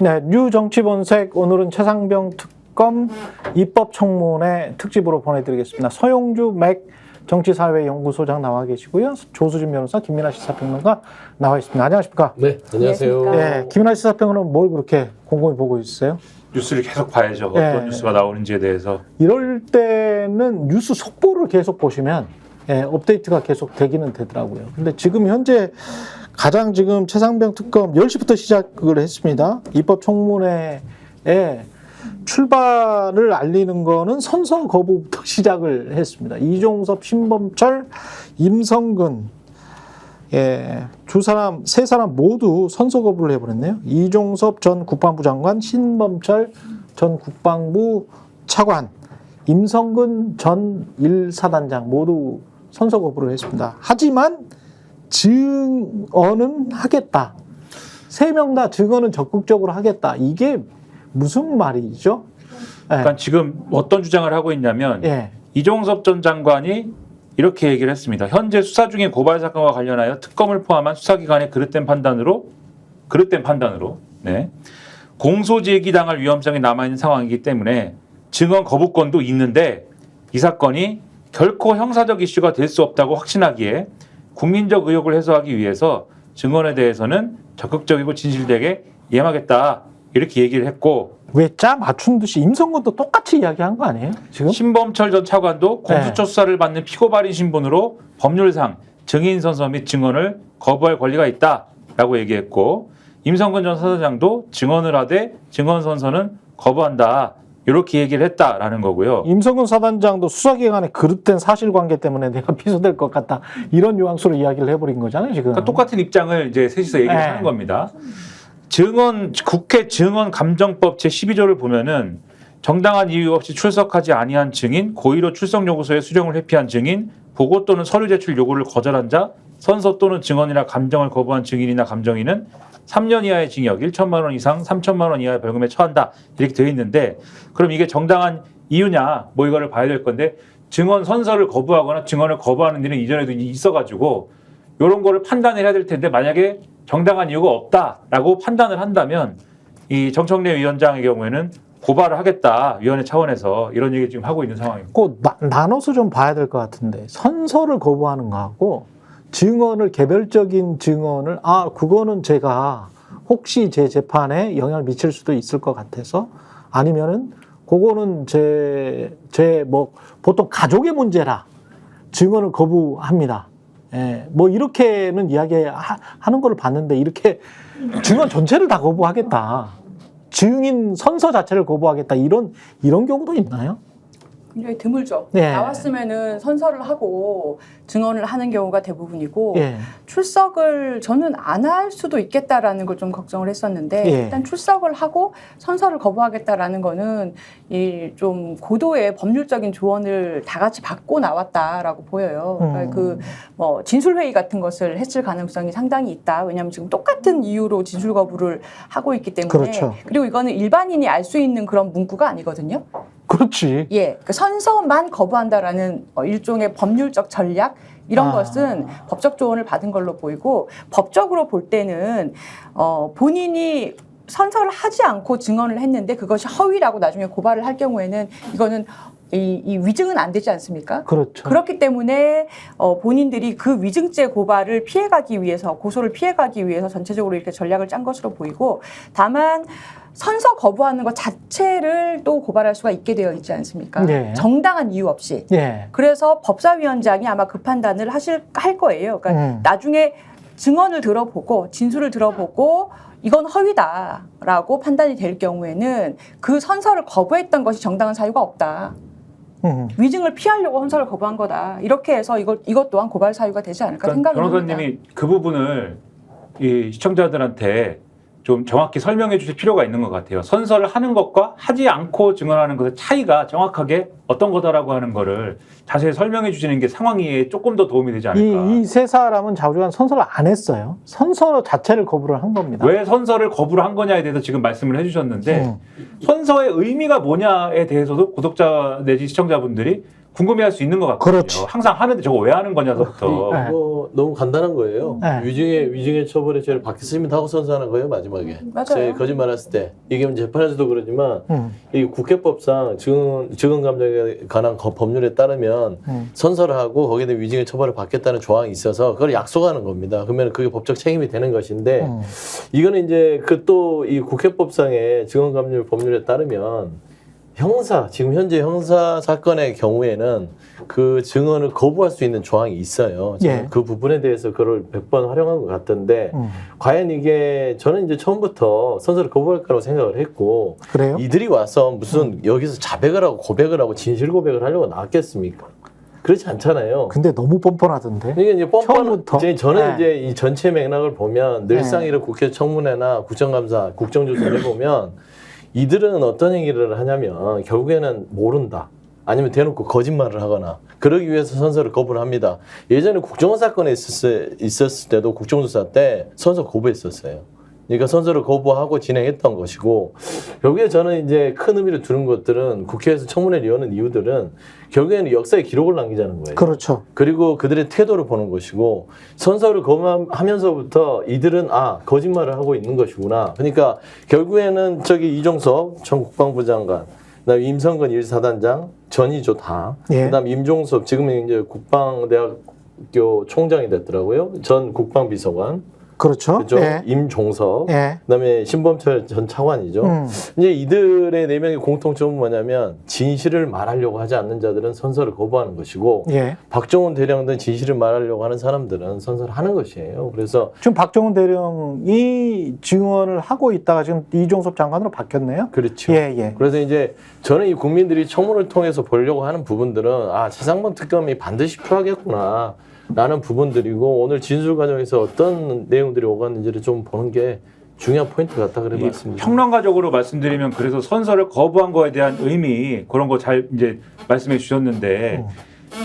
네, 뉴 정치본색 오늘은 최상병 특검 입법청문회 특집으로 보내드리겠습니다. 서용주 맥 정치사회연구소장 나와 계시고요. 조수진 변호사, 김민아 시사평론가 나와 있습니다. 안녕하십니까? 네, 안녕하세요. 네, 김민아 시사평론가는 뭘 그렇게 곰곰이 보고 있어요? 뉴스를 계속 봐야죠. 어떤 뉴스가 나오는지에 대해서. 이럴 때는 뉴스 속보를 계속 보시면 업데이트가 계속 되기는 되더라고요. 근데 지금 현재 가장 지금 최상병 특검 10시부터 시작을 했습니다. 입법청문회에 출발을 알리는 거는 선서 거부부터 시작을 했습니다. 이종섭, 신범철, 임성근 세 사람 모두 선서 거부를 해버렸네요. 이종섭 전 국방부 장관, 신범철 전 국방부 차관, 임성근 전 1사단장 모두 선서 거부를 했습니다. 하지만 증언은 하겠다. 3명 다 증언은 적극적으로 하겠다. 이게 무슨 말이죠? 그러니까 지금 어떤 주장을 하고 있냐면 이종섭 전 장관이 이렇게 얘기를 했습니다. 현재 수사 중인 고발 사건과 관련하여 특검을 포함한 수사기관의 그릇된 판단으로 공소제기당할 위험성이 남아있는 상황이기 때문에 증언 거부권도 있는데 이 사건이 결코 형사적 이슈가 될 수 없다고 확신하기에 국민적 의혹을 해소하기 위해서 증언에 대해서는 적극적이고 진실되게 임하겠다 이렇게 얘기를 했고, 왜 짜 맞춘 듯이 임성근도 똑같이 이야기한 거 아니에요? 지금? 신범철 전 차관도 공수처 수사를 받는 피고발인 신분으로 법률상 증인 선서 및 증언을 거부할 권리가 있다라고 얘기했고, 임성근 전 사단장도 증언을 하되 증언 선서는 거부한다 이렇게 얘기를 했다라는 거고요. 임성근 사단장도 수사기관의 그릇된 사실관계 때문에 내가 피소될 것 같다 이런 뉘앙스로 이야기를 해버린 거잖아요 지금. 그러니까 똑같은 입장을 이제 셋이서 얘기를 하는 겁니다. 국회 증언감정법 제12조를 보면은 정당한 이유 없이 출석하지 아니한 증인, 고의로 출석 요구서에 수령을 회피한 증인, 보고 또는 서류 제출 요구를 거절한 자, 선서 또는 증언이나 감정을 거부한 증인이나 감정인은 3년 이하의 징역, 1천만 원 이상 3천만 원 이하의 벌금에 처한다 이렇게 되어 있는데, 그럼 이게 정당한 이유냐 뭐 이거를 봐야 될 건데, 증언 선서를 거부하거나 증언을 거부하는 일은 이전에도 이있어가지고 이런 거를 판단을 해야 될 텐데, 만약에 정당한 이유가 없다라고 판단을 한다면 이 정청래 위원장의 경우에는 고발을 하겠다, 위원회 차원에서 이런 얘기 지금 하고 있는 상황입니다. 꼭 나눠서 좀 봐야 될 것 같은데, 선서를 거부하는 거하고 증언을, 개별적인 증언을 그거는 제가 혹시 제 재판에 영향을 미칠 수도 있을 것 같아서, 아니면은 그거는 뭐 보통 가족의 문제라 증언을 거부합니다. 뭐 이렇게는 이야기하는 걸 봤는데, 이렇게 증언 전체를 다 거부하겠다, 증인 선서 자체를 거부하겠다, 이런 경우도 있나요? 굉장히 드물죠. 나왔으면은 선서를 하고 증언을 하는 경우가 대부분이고, 출석을 저는 안 할 수도 있겠다라는 걸 좀 걱정을 했었는데, 일단 출석을 하고 선서를 거부하겠다라는 거는 이 좀 고도의 법률적인 조언을 다 같이 받고 나왔다라고 보여요. 그러니까 뭐 진술회의 같은 것을 했을 가능성이 상당히 있다. 왜냐하면 지금 똑같은 이유로 진술 거부를 하고 있기 때문에. 그렇죠. 그리고 이거는 일반인이 알 수 있는 그런 문구가 아니거든요. 그렇지. 그 선서만 거부한다라는 일종의 법률적 전략, 이런 것은 법적 조언을 받은 걸로 보이고, 법적으로 볼 때는 본인이 선서를 하지 않고 증언을 했는데 그것이 허위라고 나중에 고발을 할 경우에는 이거는 이 위증은 안 되지 않습니까? 그렇죠. 그렇기 때문에 본인들이 그 위증죄 고발을 피해가기 위해서, 고소를 피해가기 위해서 전체적으로 이렇게 전략을 짠 것으로 보이고, 다만 선서 거부하는 것 자체를 또 고발할 수가 있게 되어 있지 않습니까? 정당한 이유 없이. 그래서 법사위원장이 아마 그 판단을 할 거예요. 그러니까 나중에 증언을 들어보고 진술을 들어보고 이건 허위다라고 판단이 될 경우에는 그 선서를 거부했던 것이 정당한 사유가 없다. 위증을 피하려고 선서를 거부한 거다. 이렇게 해서 이것 또한 고발 사유가 되지 않을까 생각을 합니다. 변호사님이 그 부분을 이 시청자들한테 좀 정확히 설명해 주실 필요가 있는 것 같아요. 선서를 하는 것과 하지 않고 증언하는 것의 차이가 정확하게 어떤 거다라고 하는 거를 자세히 설명해 주시는 게 상황이 조금 더 도움이 되지 않을까. 이 세 사람은 좌우간 선서를 안 했어요. 선서 자체를 거부를 한 겁니다. 왜 선서를 거부를 한 거냐에 대해서 지금 말씀을 해주셨는데 선서의 의미가 뭐냐에 대해서도 구독자 내지 시청자분들이 궁금해할 수 있는 것 같거든요. 그렇지. 항상 하는데 저거 왜 하는 거냐서부터. 네. 이거 너무 간단한 거예요. 네. 위증의 처벌의 죄를 받겠습니다 하고 선서하는 거예요, 마지막에. 맞아요. 제 거짓말했을 때 이게 재판에서도 그러지만 이 국회법상 증언 감정에 관한 법률에 따르면 선서를 하고 거기에 대한 위증의 처벌을 받겠다는 조항이 있어서 그걸 약속하는 겁니다. 그러면 그게 법적 책임이 되는 것인데 이거는 이제 그 또 이 국회법상의 증언 감정 법률에 따르면 지금 현재 형사 사건의 경우에는 그 증언을 거부할 수 있는 조항이 있어요. 저는 예. 그 부분에 대해서 그걸 100번 활용한 것 같던데, 과연 이게 저는 이제 처음부터 선서를 거부할 거라고 생각을 했고, 그래요? 이들이 와서 무슨 여기서 자백을 하고 고백을 하고 진실 고백을 하려고 나왔겠습니까? 그렇지 않잖아요. 근데 너무 뻔뻔하던데. 이게 이제 처음부터? 저는 네. 이제 이 전체 맥락을 보면 늘상 이런 국회 청문회나 국정감사, 국정조사를 해보면 이들은 어떤 얘기를 하냐면 결국에는 모른다. 아니면 대놓고 거짓말을 하거나 그러기 위해서 선서를 거부를 합니다. 예전에 국정원 사건에 있었을 때도 국정조사 때 선서 거부했었어요. 그러니까 선서를 거부하고 진행했던 것이고 결국에 저는 이제 큰 의미를 두는 것들은 국회에서 청문회를 여는 이유들은 결국에는 역사의 기록을 남기자는 거예요. 그렇죠. 그리고 그들의 태도를 보는 것이고 선서를 거부하면서부터 이들은 거짓말을 하고 있는 것이구나. 그러니까 결국에는 이종섭 전 국방부 장관, 그다음에 임성근 1사단장, 전이조 다, 예. 그다음 임종섭 지금은 이제 국방대학교 총장이 됐더라고요. 전 국방비서관. 그렇죠. 그죠? 예. 임종석, 예. 그다음에 신범철 전 차관이죠. 이제 이들의 네 명의 공통점은 뭐냐면 진실을 말하려고 하지 않는 자들은 선서를 거부하는 것이고, 예. 박정훈 대령 등 진실을 말하려고 하는 사람들은 선서를 하는 것이에요. 그래서 지금 박정훈 대령이 증언을 하고 있다가 지금 이종섭 장관으로 바뀌었네요. 그렇죠. 예, 예. 그래서 이제 저는 이 국민들이 청문을 통해서 보려고 하는 부분들은 차상범 특검이 반드시 필요하겠구나. 라는 부분들이고 오늘 진술 과정에서 어떤 내용들이 오갔는지를 좀 보는 게 중요한 포인트 같다 그래 봤습니다. 평론가적으로 말씀드리면 그래서 선서를 거부한 거에 대한 의미 그런 거 잘 이제 말씀해 주셨는데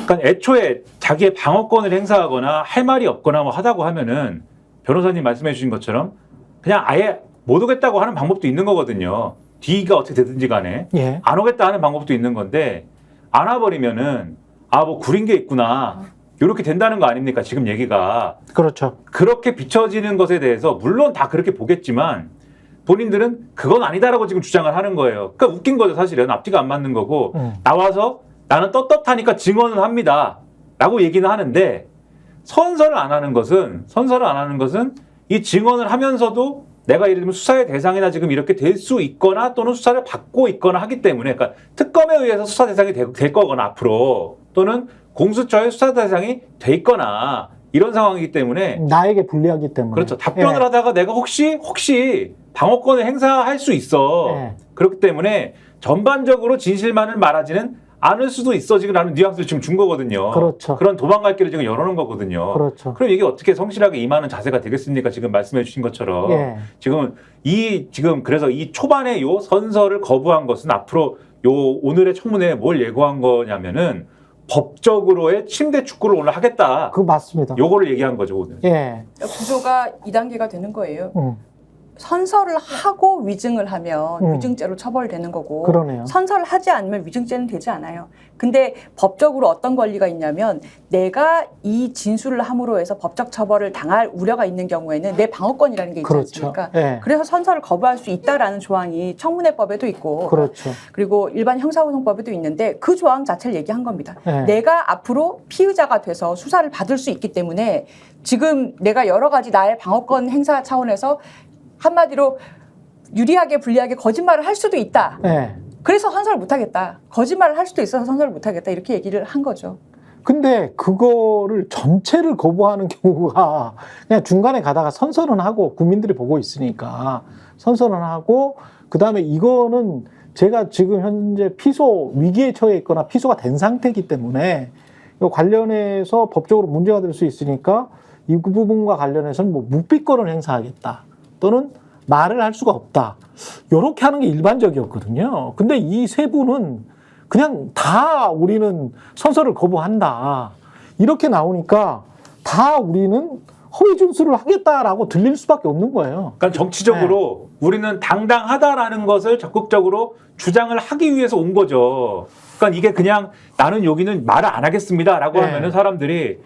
그러니까 애초에 자기의 방어권을 행사하거나 할 말이 없거나 뭐 하다고 하면은 변호사님 말씀해 주신 것처럼 그냥 아예 못 오겠다고 하는 방법도 있는 거거든요. 뒤가 어떻게 되든지 간에 예. 안 오겠다 하는 방법도 있는 건데 안 와버리면은 뭐 구린 게 있구나. 이렇게 된다는 거 아닙니까? 지금 얘기가. 그렇죠. 그렇게 비춰지는 것에 대해서 물론 다 그렇게 보겠지만 본인들은 그건 아니다라고 지금 주장을 하는 거예요. 그러니까 웃긴 거죠. 사실은 앞뒤가 안 맞는 거고 나와서 나는 떳떳하니까 증언을 합니다 라고 얘기는 하는데 선서를 안 하는 것은 이 증언을 하면서도 내가 예를 들면 수사의 대상이나 지금 이렇게 될 수 있거나 또는 수사를 받고 있거나 하기 때문에 그러니까 특검에 의해서 수사 대상이 될 거거나 앞으로 또는 공수처의 수사 대상이 돼 있거나 이런 상황이기 때문에 나에게 불리하기 때문에. 그렇죠. 답변을 예. 하다가 내가 혹시 방어권을 행사할 수 있어. 예. 그렇기 때문에 전반적으로 진실만을 말하지는 않을 수도 있어. 지금 라는 뉘앙스를 지금 준 거거든요. 그렇죠. 그런 도망갈 길을 지금 열어놓은 거거든요. 그렇죠. 그럼 이게 어떻게 성실하게 임하는 자세가 되겠습니까? 지금 말씀해 주신 것처럼. 예. 지금 그래서 이 초반에 요 선서를 거부한 것은 앞으로 요 오늘의 청문회에 뭘 예고한 거냐면은 법적으로의 침대 축구를 오늘 하겠다. 그거 맞습니다. 요거를 얘기한 거죠, 오늘. 예. 구조가 2단계가 되는 거예요. 음. 선서를 하고 위증을 하면 음. 위증죄로 처벌되는 거고 그러네요. 선서를 하지 않으면 위증죄는 되지 않아요. 근데 법적으로 어떤 권리가 있냐면 내가 이 진술을 함으로 해서 법적 처벌을 당할 우려가 있는 경우에는 내 방어권이라는 게 있지 그렇죠. 않습니까? 예. 그래서 선서를 거부할 수 있다라는 조항이 청문회법에도 있고 그렇죠. 그리고 일반 형사소송법에도 있는데 그 조항 자체를 얘기한 겁니다. 네. 내가 앞으로 피의자가 돼서 수사를 받을 수 있기 때문에 지금 내가 여러 가지 나의 방어권 행사 차원에서 한마디로 유리하게 불리하게 거짓말을 할 수도 있다. 예. 그래서 선서를 못하겠다. 거짓말을 할 수도 있어서 선서를 못하겠다. 이렇게 얘기를 한 거죠. 근데 그거를 전체를 거부하는 경우가 그냥 중간에 가다가 선서는 하고 국민들이 보고 있으니까 선서는 하고 그다음에 이거는 제가 지금 현재 피소 위기에 처해 있거나 피소가 된 상태이기 때문에 이 관련해서 법적으로 문제가 될 수 있으니까 이 부분과 관련해서는 뭐 묵비권을 행사하겠다 또는 말을 할 수가 없다. 이렇게 하는 게 일반적이었거든요. 근데 이 세 분은 그냥 다 우리는 선서를 거부한다. 이렇게 나오니까 다 우리는 허위 준수를 하겠다라고 들릴 수밖에 없는 거예요. 그러니까 정치적으로 우리는 당당하다라는 것을 적극적으로 주장을 하기 위해서 온 거죠. 그러니까 이게 그냥 나는 여기는 말을 안 하겠습니다라고 네. 하면은 사람들이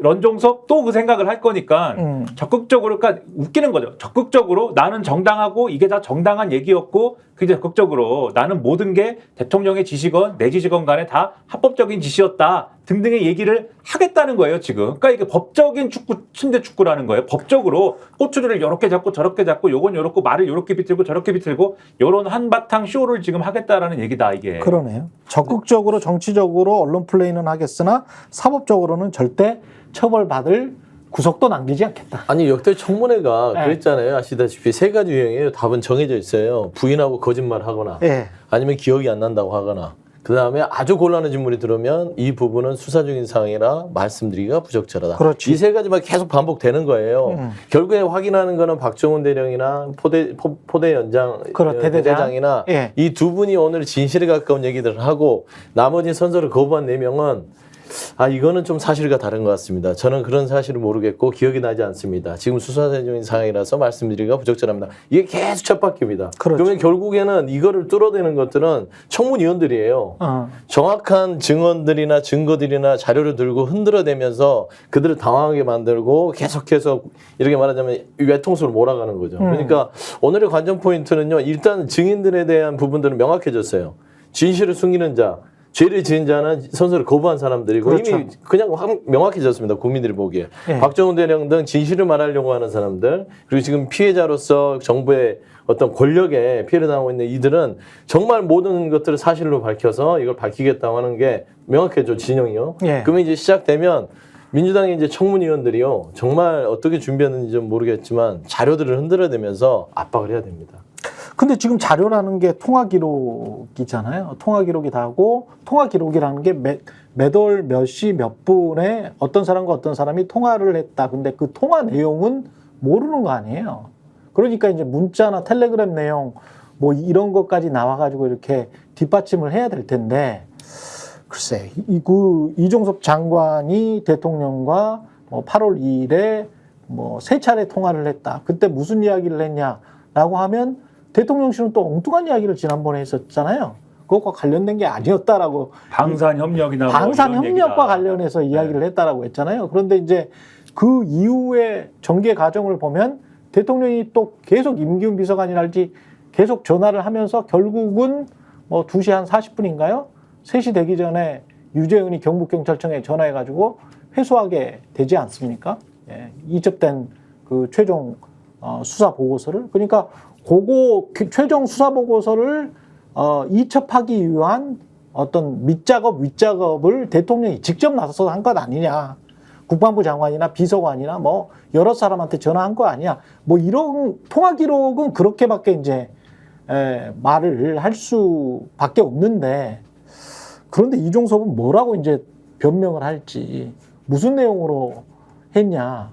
런종석 또 그 생각을 할 거니까 적극적으로, 그러니까 웃기는 거죠. 적극적으로 나는 정당하고 이게 다 정당한 얘기였고, 그게 적극적으로 나는 모든 게 대통령의 지시건 내 지시건 간에 다 합법적인 지시였다 등등의 얘기를 하겠다는 거예요, 지금. 그러니까 이게 법적인 축구, 침대 축구라는 거예요. 법적으로 꼬투리를 이렇게 잡고 저렇게 잡고 요건 요렇고 말을 요렇게 비틀고 저렇게 비틀고 요런 한바탕 쇼를 지금 하겠다라는 얘기다, 이게. 그러네요. 적극적으로 정치적으로 언론 플레이는 하겠으나 사법적으로는 절대 처벌받을 구속도 남기지 않겠다. 아니 역대 청문회가 네. 그랬잖아요. 아시다시피 세 가지 유형이에요. 답은 정해져 있어요. 부인하고 거짓말하거나 예. 아니면 기억이 안 난다고 하거나 그 다음에 아주 곤란한 질문이 들어오면 이 부분은 수사 중인 사항이라 말씀드리기가 부적절하다. 그렇지. 이 세 가지만 계속 반복되는 거예요. 결국에 확인하는 거는 박정훈 대령이나 포대 연장 그렇, 대대장이나 예. 이 두 분이 오늘 진실에 가까운 얘기들을 하고 나머지 선서를 거부한 4명은 이거는 좀 사실과 다른 것 같습니다. 저는 그런 사실을 모르겠고 기억이 나지 않습니다. 지금 수사 중인 상황이라서 말씀드리기가 부적절합니다. 이게 계속 쳇바퀴입니다. 그렇죠. 그러면 결국에는 이거를 뚫어대는 것들은 청문위원들이에요. 정확한 증언들이나 증거들이나 자료를 들고 흔들어대면서 그들을 당황하게 만들고 계속해서 이렇게 말하자면 외통수로 몰아가는 거죠. 그러니까 오늘의 관전 포인트는요. 일단 증인들에 대한 부분들은 명확해졌어요. 진실을 숨기는 자, 죄를 지은 자는 선서를 거부한 사람들이고 그렇죠. 이미 그냥 명확해졌습니다. 국민들이 보기에. 예. 박정훈 대령 등 진실을 말하려고 하는 사람들 그리고 지금 피해자로서 정부의 어떤 권력에 피해를 당하고 있는 이들은 정말 모든 것들을 사실로 밝혀서 이걸 밝히겠다고 하는 게 명확해져 진영이요. 예. 그러면 이제 시작되면 민주당의 이제 청문위원들이요. 정말 어떻게 준비했는지 좀 모르겠지만 자료들을 흔들어대면서 압박을 해야 됩니다. 근데 지금 자료라는 게 통화 기록이잖아요. 통화 기록이 다고 통화 기록이라는 게 몇 월 몇 시 몇 분에 어떤 사람과 어떤 사람이 통화를 했다. 근데 그 통화 내용은 모르는 거 아니에요. 그러니까 이제 문자나 텔레그램 내용 뭐 이런 것까지 나와가지고 이렇게 뒷받침을 해야 될 텐데 글쎄 이종섭 장관이 대통령과 뭐 8월 2일에 뭐 3차례 통화를 했다. 그때 무슨 이야기를 했냐라고 하면 대통령실은 또 엉뚱한 이야기를 지난번에 했었잖아요. 그것과 관련된 게 아니었다라고. 방산협력이나 방산협력과 관련해서 이야기를 했다라고 했잖아요. 그런데 이제 그 이후에 전개 과정을 보면 대통령이 또 계속 임기훈 비서관이랄지 계속 전화를 하면서 결국은 뭐 2시 한 40분인가요? 3시 되기 전에 유재은이 경북경찰청에 전화해가지고 회수하게 되지 않습니까? 예, 이첩된 그 최종 수사 보고서를. 그러니까 최종 수사 보고서를 이첩하기 위한 어떤 밑작업, 윗작업을 대통령이 직접 나서서 한 것 아니냐. 국방부 장관이나 비서관이나 뭐 여러 사람한테 전화한 거 아니야. 뭐 이런 통화 기록은 그렇게밖에 이제 말을 할 수밖에 없는데 그런데 이종섭은 뭐라고 이제 변명을 할지 무슨 내용으로 했냐.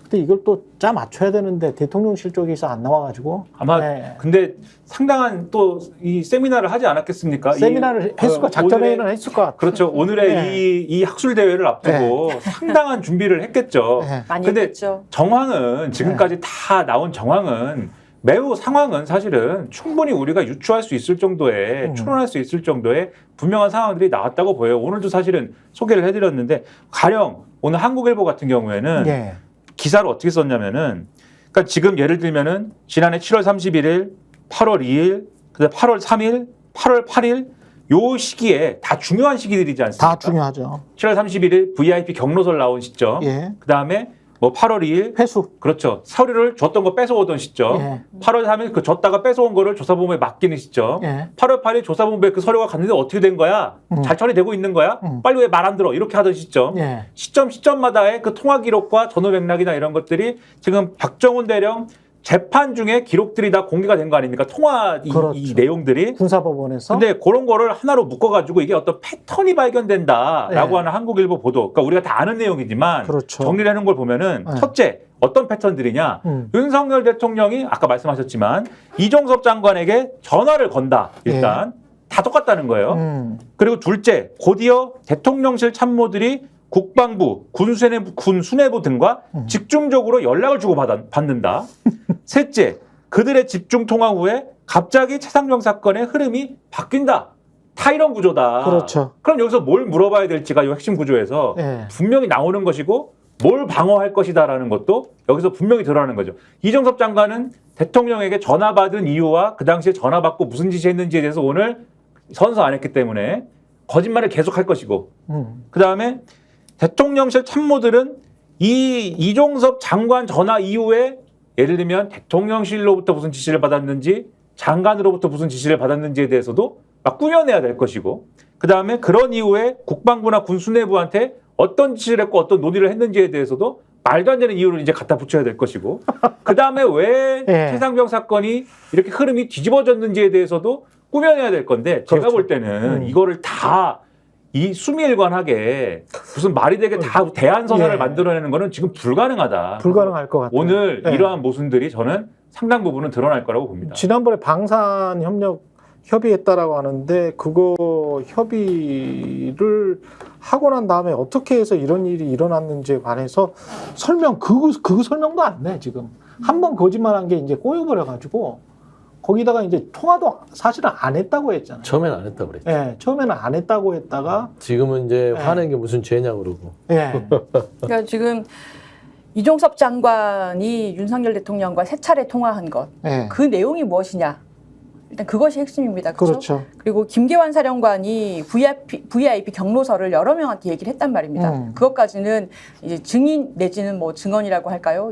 근데 이걸 또 짜 맞춰야 되는데 대통령실 쪽에서 안 나와가지고 아마 근데 상당한 또 이 세미나를 하지 않았겠습니까? 세미나를 했을 것 작전회의는 했을 것 같아요. 그렇죠. 오늘의 이 학술 대회를 앞두고 상당한 준비를 했겠죠. 많이 근데 했죠. 정황은 지금까지 다 나온 정황은 매우 상황은 사실은 충분히 우리가 유추할 수 있을 정도의 추론할 수 있을 정도의 분명한 상황들이 나왔다고 보여요. 오늘도 사실은 소개를 해드렸는데 가령 오늘 한국일보 같은 경우에는 기사를 어떻게 썼냐면은 그러니까 지금 예를 들면은 지난해 7월 31일, 8월 2일, 그다음 8월 3일, 8월 8일 요 시기에 다 중요한 시기들이지 않습니까? 다 중요하죠. 7월 31일 VIP 경로설 나온 시점. 그다음에 뭐 8월 2일 회수. 그렇죠. 서류를 줬던 거 뺏어오던 시점. 8월 3일 그 줬다가 뺏어온 거를 조사본부에 맡기는 시점. 8월 8일 조사본부에 그 서류가 갔는데 어떻게 된 거야? 잘 처리되고 있는 거야? 빨리 왜 말 안 들어? 이렇게 하던 시점. 시점마다의 그 통화 기록과 전후 맥락이나 이런 것들이 지금 박정훈 대령 재판 중에 기록들이 다 공개가 된 거 아닙니까? 통화 이 내용들이. 군사법원에서. 근데 그런 거를 하나로 묶어가지고 이게 어떤 패턴이 발견된다라고 하는 한국일보 보도. 그러니까 우리가 다 아는 내용이지만 정리를 하는 걸 보면은 첫째 어떤 패턴들이냐. 윤석열 대통령이 아까 말씀하셨지만 이종섭 장관에게 전화를 건다. 일단 다 똑같다는 거예요. 그리고 둘째 곧이어 대통령실 참모들이 국방부, 군수뇌부 등과 집중적으로 연락을 주고 받는다. 셋째, 그들의 집중 통화 후에 갑자기 최상병 사건의 흐름이 바뀐다. 타이런 구조다. 그렇죠. 그럼 여기서 뭘 물어봐야 될지가 이 핵심 구조에서 예. 분명히 나오는 것이고 뭘 방어할 것이다라는 것도 여기서 분명히 드러나는 거죠. 이정섭 장관은 대통령에게 전화 받은 이유와 그 당시에 전화 받고 무슨 지시했는지에 대해서 오늘 선서 안 했기 때문에 거짓말을 계속할 것이고 그다음에 대통령실 참모들은 이 이종섭 장관 전화 이후에 예를 들면 대통령실로부터 무슨 지시를 받았는지 장관으로부터 무슨 지시를 받았는지에 대해서도 막 꾸며내야 될 것이고 그다음에 그런 이후에 국방부나 군수뇌부한테 어떤 지시를 했고 어떤 논의를 했는지에 대해서도 말도 안 되는 이유를 이제 갖다 붙여야 될 것이고 그다음에 왜 예. 최상병 사건이 이렇게 흐름이 뒤집어졌는지에 대해서도 꾸며내야 될 건데 제가 그렇죠. 볼 때는 이거를 다 이 수미일관하게 무슨 말이 되게 다 대안선언을 예. 만들어내는 거는 지금 불가능하다. 불가능할 것 같아요. 오늘 예. 이러한 모순들이 저는 상당 부분은 드러날 거라고 봅니다. 지난번에 방산 협력 협의했다라고 하는데 그거 협의를 하고 난 다음에 어떻게 해서 이런 일이 일어났는지에 관해서 설명 그거 설명도 안 내 지금 한 번 거짓말한 게 이제 꼬여버려 가지고 거기다가 이제 통화도 사실은 안 했다고 했잖아요. 처음엔 안 했다고 그랬죠. 예, 처음에는 안 했다고 했다가 지금은 이제 예. 화낸 게 무슨 죄냐 그러고. 예, 그러니까 지금 이종섭 장관이 윤석열 대통령과 세 차례 통화한 것, 예. 그 내용이 무엇이냐? 일단 그것이 핵심입니다. 그렇죠? 그렇죠. 그리고 김계환 사령관이 VIP 경로서를 여러 명한테 얘기를 했단 말입니다. 그것까지는 이제 증인 내지는 뭐 증언이라고 할까요?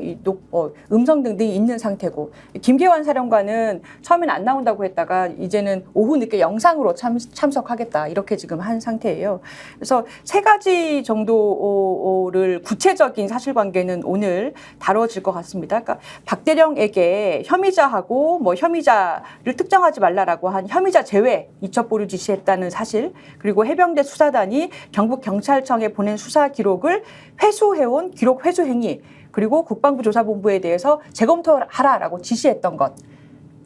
음성 등등이 있는 상태고 김계환 사령관은 처음엔 안 나온다고 했다가 이제는 오후 늦게 영상으로 참석하겠다 이렇게 지금 한 상태예요. 그래서 세 가지 정도를 구체적인 사실관계는 오늘 다뤄질 것 같습니다. 그러니까 박대령에게 혐의자하고 뭐 혐의자를 특정하지 말라라고 한 혐의자 제외 이첩 보류 지시했다는 사실 그리고 해병대 수사단이 경북경찰청에 보낸 수사 기록을 회수해온 기록 회수 행위 그리고 국방부 조사본부에 대해서 재검토하라라고 지시했던 것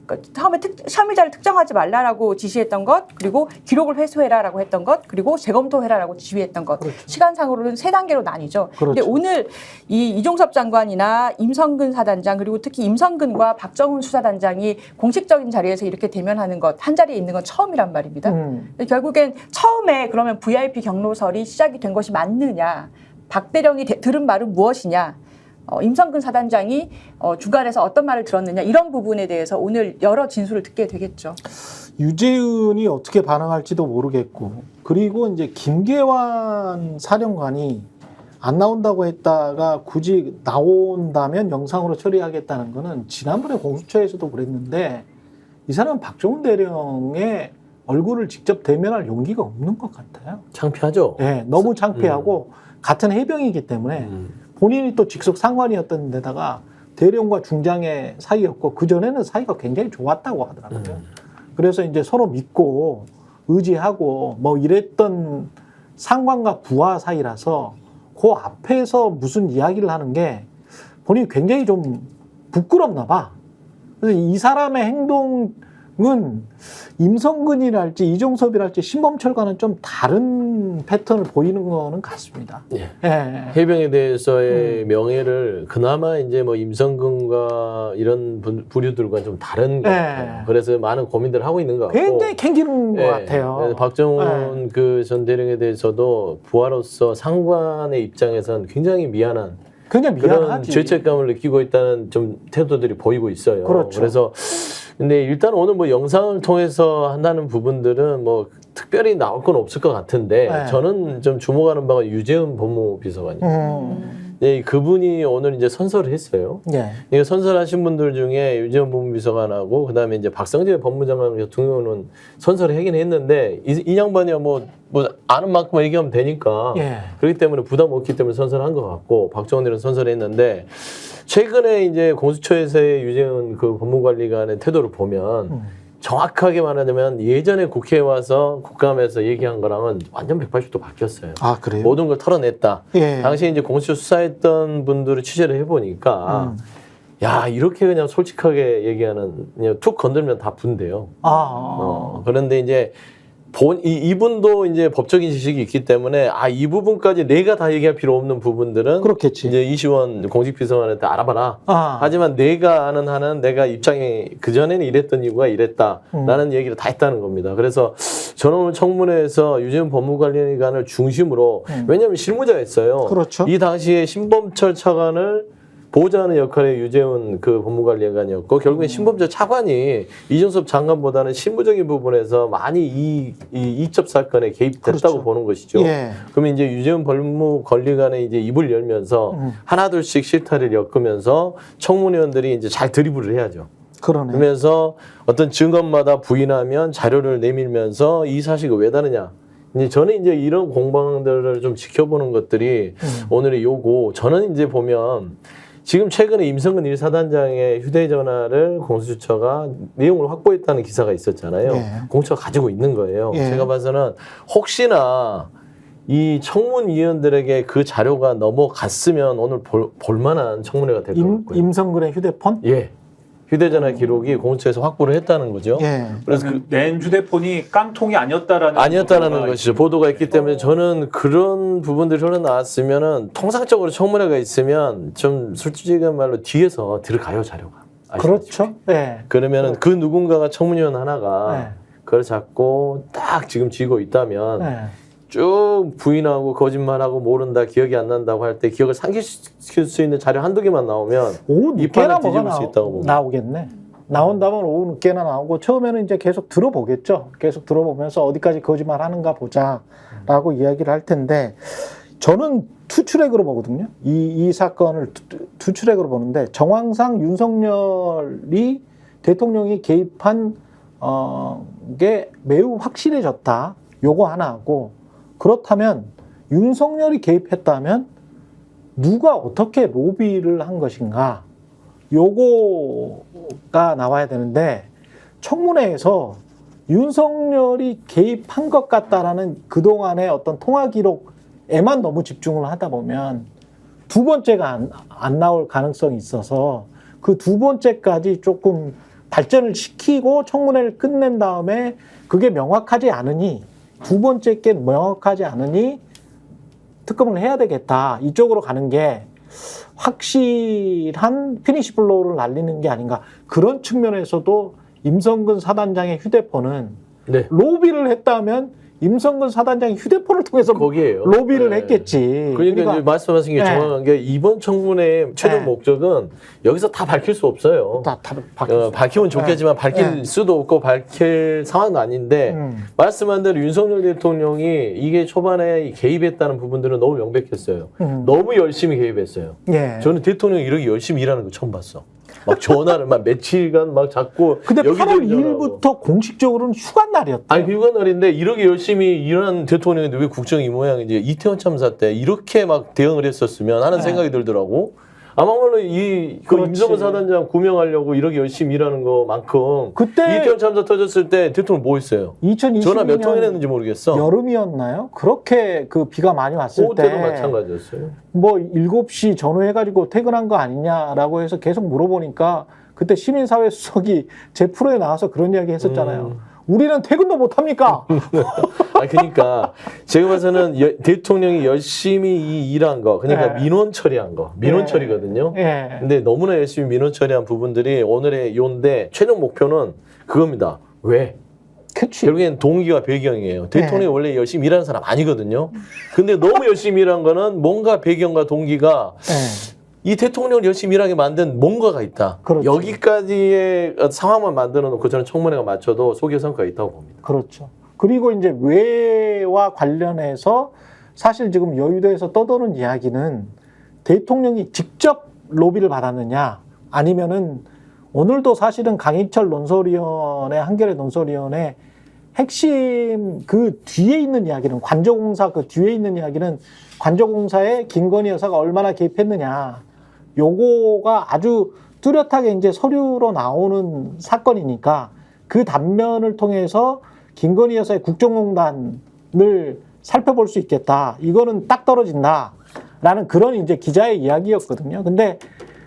그러니까 처음에 혐의자를 특정하지 말라라고 지시했던 것 그리고 기록을 회수해라라고 했던 것 그리고 재검토해라라고 지휘했던 것 그렇죠. 시간상으로는 세 단계로 나뉘죠. 그런데 그렇죠. 오늘 이 이종섭 장관이나 임성근 사단장 그리고 특히 임성근과 박정훈 수사단장이 공식적인 자리에서 이렇게 대면하는 것 한 자리에 있는 건 처음이란 말입니다. 결국엔 처음에 그러면 VIP 경로설이 시작이 된 것이 맞느냐 박 대령이 들은 말은 무엇이냐 임성근 사단장이 주간에서 어떤 말을 들었느냐 이런 부분에 대해서 오늘 여러 진술을 듣게 되겠죠. 유재은이 어떻게 반응할지도 모르겠고 그리고 이제 김계환 사령관이 안 나온다고 했다가 굳이 나온다면 영상으로 처리하겠다는 거는 지난번에 공수처에서도 그랬는데 이 사람은 박정훈 대령의 얼굴을 직접 대면할 용기가 없는 것 같아요. 창피하죠. 네, 너무 창피하고 같은 해병이기 때문에 본인이 또 직속 상관이었던 데다가 대령과 중장의 사이였고 그전에는 사이가 굉장히 좋았다고 하더라고요. 그래서 이제 서로 믿고 의지하고 뭐 이랬던 상관과 부하 사이라서 그 앞에서 무슨 이야기를 하는 게 본인이 굉장히 좀 부끄럽나 봐. 그래서 이 사람의 행동은 임성근이랄지 이종섭이랄지 신범철과는 좀 다른 패턴을 보이는 거는 같습니다. 예. 예. 해병에 대해서의 명예를 그나마 이제 뭐 임성근과 이런 부류들과 좀 다른 것 같아요. 그래서 많은 고민들을 하고 있는 것 같고 굉장히 캥기는 것 예. 같아요. 그래서 박정훈 그 전 대령에 대해서도 부하로서 상관의 입장에서는 굉장히 미안한 굉장히 그런 미안하지. 죄책감을 느끼고 있다는 좀 태도들이 보이고 있어요. 그렇죠. 그래서 근데 일단 오늘 뭐 영상을 통해서 한다는 부분들은 뭐 특별히 나올 건 없을 것 같은데 네. 저는 좀 주목하는 바가 유재은 법무비서관이에요. 예, 그분이 오늘 이제 선서를 했어요. 예. 이거 선서하신 분들 중에 유재은 법무비서관하고 그다음에 이제 박성재 법무장관 같은 경우는 선서를 하긴 했는데 이 양반이야 뭐 아는 만큼 얘기하면 되니까 예. 그렇기 때문에 부담 없기 때문에 선서를 한 것 같고 박정훈이랑 선서를 했는데 최근에 이제 공수처에서의 유재은 그 법무관리관의 태도를 보면 정확하게 말하자면 예전에 국회에 와서 국감에서 얘기한 거랑은 완전 180도 바뀌었어요. 아, 그래요? 모든 걸 털어냈다. 예. 당시에 이제 공수처 수사했던 분들을 취재를 해보니까 야 이렇게 그냥 솔직하게 얘기하는 그냥 툭 건들면 다 분대요. 아. 그런데 이제 이분도 이제 법적인 지식이 있기 때문에 이 부분까지 내가 다 얘기할 필요 없는 부분들은 그렇겠지. 이제 이시원 공직비서관한테 알아봐라. 아. 하지만 내가 아는 한은 내가 입장이 그전에는 이랬던 이유가 이랬다라는 얘기를 다 했다는 겁니다. 그래서 저는 오늘 청문회에서 유재훈 법무관리관을 중심으로 왜냐하면 실무자였어요. 그렇죠. 이 당시에 신범철 차관을 보호자하는 역할의 유재훈 그 법무관리관이었고 결국엔 신범철 차관이 이준섭 장관보다는 실무적인 부분에서 많이 이 이첩 사건에 개입됐다고 그렇죠. 보는 것이죠. 예. 그러면 이제 유재훈 법무관리관의 이제 입을 열면서 하나둘씩 실타를 엮으면서 청문위원들이 이제 잘 드리블을 해야죠. 그러네. 그러면서 어떤 증언마다 부인하면 자료를 내밀면서 이 사실을 왜 다르냐. 이제 저는 이제 이런 공방들을 좀 지켜보는 것들이 오늘의 요구. 저는 이제 보면 지금 최근에 임성근 1사단장의 휴대전화를 공수처가 내용을 확보했다는 기사가 있었잖아요. 예. 공수처가 가지고 있는 거예요. 예. 제가 봐서는 혹시나 이 청문위원들에게 그 자료가 넘어갔으면 오늘 볼만한 청문회가 될 것 같고요. 임성근의 휴대폰? 예. 휴대전화 기록이 공수처에서 확보를 했다는 거죠. 예. 그래서 낸 휴대폰이 깡통이 아니었다라는 아니었다라는 것이죠. 보도가 있기 때문에 저는 그런 부분들이 흘러나왔으면은 통상적으로 청문회가 있으면 좀 솔직한 말로 뒤에서 들어가요 자료가. 아시다시피. 그렇죠. 예. 그러면은 그 누군가가 청문위원 하나가 네. 그걸 잡고 딱 지금 쥐고 있다면 예. 쭉 부인하고 거짓말하고 모른다 기억이 안 난다고 할 때 기억을 상기시킬 수 있는 자료 한두 개만 나오면 오후 이 판을 늦게나 뭐가 뒤집을 수 있다고 봅니다. 나오겠네. 나온다면 오후 늦게나 나오고 처음에는 이제 계속 들어보겠죠. 계속 들어보면서 어디까지 거짓말 하는가 보자라고 이야기를 할 텐데 저는 투트랙으로 보거든요. 이 사건을 투트랙으로 보는데 정황상 윤석열이 대통령이 개입한 게 매우 확실해졌다. 요거 하나 하고 그렇다면 윤석열이 개입했다면 누가 어떻게 로비를 한 것인가 요거가 나와야 되는데 청문회에서 윤석열이 개입한 것 같다라는 그동안의 어떤 통화 기록에만 너무 집중을 하다 보면 두 번째가 안 나올 가능성이 있어서 그 두 번째까지 조금 발전을 시키고 청문회를 끝낸 다음에 그게 명확하지 않으니 두 번째 게 명확하지 않으니 특검을 해야 되겠다. 이쪽으로 가는 게 확실한 피니시 블로우를 날리는 게 아닌가. 그런 측면에서도 임성근 사단장의 휴대폰은 네. 로비를 했다면 임성근 사단장이 휴대폰을 통해서 거기에요. 로비를 네. 했겠지. 그러니까 이제 말씀하신 게 네. 정확한 게 이번 청문회의 최종 네. 목적은 여기서 다 밝힐 수 없어요. 다 밝히면 좋겠지만 밝힐 네. 수도 없고 밝힐 상황도 아닌데 말씀한 대로 윤석열 대통령이 이게 초반에 개입했다는 부분들은 너무 명백했어요. 너무 열심히 개입했어요. 예. 저는 대통령이 이렇게 열심히 일하는 거 처음 봤어. 막 전화를 막 며칠간 막 자꾸 근데 8월 여기저기 전화하고. 2일부터 공식적으로는 휴가 날이었다. 아니 휴가 날인데 이렇게 열심히 일하는 대통령인데 왜 국정이 이 모양인지 이태원 참사 때 이렇게 막 대응을 했었으면 하는 네. 생각이 들더라고. 아마물로 그 그렇지. 임성근 사단장 구명하려고 이렇게 열심히 일하는 것만큼 그때 이태원 참사 터졌을 때 대통령 뭐 했어요? 2022년 전화 몇 통이나 했는지 모르겠어. 여름이었나요? 그렇게 그 비가 많이 왔을 그때도 때 마찬가지였어요. 뭐 7시 전후해가지고 퇴근한 거 아니냐라고 해서 계속 물어보니까 그때 시민사회 수석이 제 프로에 나와서 그런 이야기 했었잖아요. 우리는 퇴근도 못합니까? 그러니까 제가 봐서는 대통령이 열심히 이 일한 거, 그러니까 네. 민원 처리한 거, 민원 네. 처리거든요. 예. 근데 너무나 열심히 민원 처리한 부분들이 오늘의 요인데 최종 목표는 그겁니다. 왜? 그치. 결국엔 동기와 배경이에요. 대통령이 네. 원래 열심히 일하는 사람 아니거든요. 근데 너무 열심히 일한 거는 뭔가 배경과 동기가 예. 이 대통령을 열심히 일하게 만든 뭔가가 있다. 그렇죠. 여기까지의 상황만 만들어 놓고 저는 청문회가 맞춰도 소기의 성과가 있다고 봅니다. 그렇죠. 그리고 이제 외와 관련해서 사실 지금 여의도에서 떠도는 이야기는 대통령이 직접 로비를 받았느냐 아니면은 오늘도 사실은 강희철 논설위원회 한겨레 논설위원회 핵심 그 뒤에 있는 이야기는 관저공사 그 뒤에 있는 이야기는 관저공사에 김건희 여사가 얼마나 개입했느냐 요거가 아주 뚜렷하게 이제 서류로 나오는 사건이니까 그 단면을 통해서 김건희 여사의 국정농단을 살펴볼 수 있겠다. 이거는 딱 떨어진다라는 그런 이제 기자의 이야기였거든요. 근데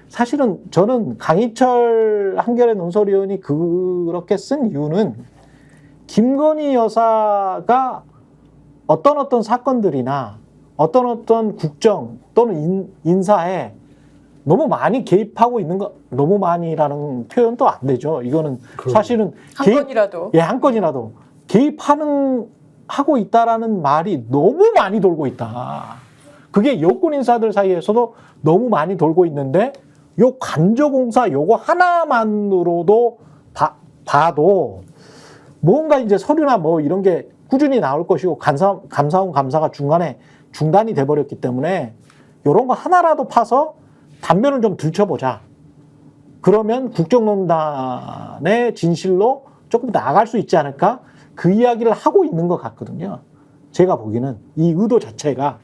사실은 저는 강희철 한겨레 논설위원이 그렇게 쓴 이유는 김건희 여사가 어떤 사건들이나 어떤 국정 또는 인사에 너무 많이 개입하고 있는 거, 너무 많이라는 표현도 안 되죠. 이거는 사실은 한 건이라도. 한 건이라도 하고 있다라는 말이 너무 많이 돌고 있다. 그게 여권 인사들 사이에서도 너무 많이 돌고 있는데 요 관저공사 요거 하나만으로도 봐도 뭔가 이제 서류나 뭐 이런 게 꾸준히 나올 것이고 감사원 감사가 중간에 중단이 돼버렸기 때문에 이런 거 하나라도 파서 단면을 좀 들춰보자. 그러면 국정농단의 진실로 조금 나아갈 수 있지 않을까? 그 이야기를 하고 있는 것 같거든요. 제가 보기에는 이 의도 자체가.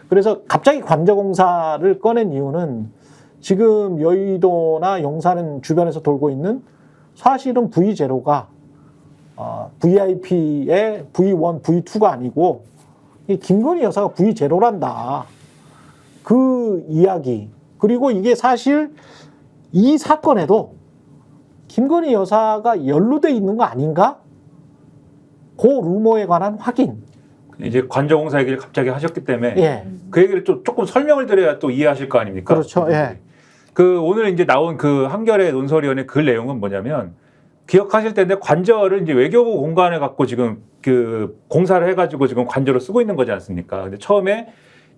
그래서 갑자기 관저공사를 꺼낸 이유는 지금 여의도나 용산 주변에서 돌고 있는 사실은 V0가 VIP의 V1, V2가 아니고 이 김건희 여사가 V0란다. 그 이야기. 그리고 이게 사실 이 사건에도 김건희 여사가 연루돼 있는 거 아닌가? 그 루머에 관한 확인. 이제 관저공사 얘기를 갑자기 하셨기 때문에 예. 그 얘기를 좀 조금 설명을 드려야 또 이해하실 거 아닙니까? 그렇죠. 예. 그 오늘 이제 나온 그 한겨레 논설위원회 그 내용은 뭐냐면 기억하실 텐데 관저를 이제 외교부 공간을 갖고 지금 그 공사를 해가지고 지금 관저로 쓰고 있는 거지 않습니까? 근데 처음에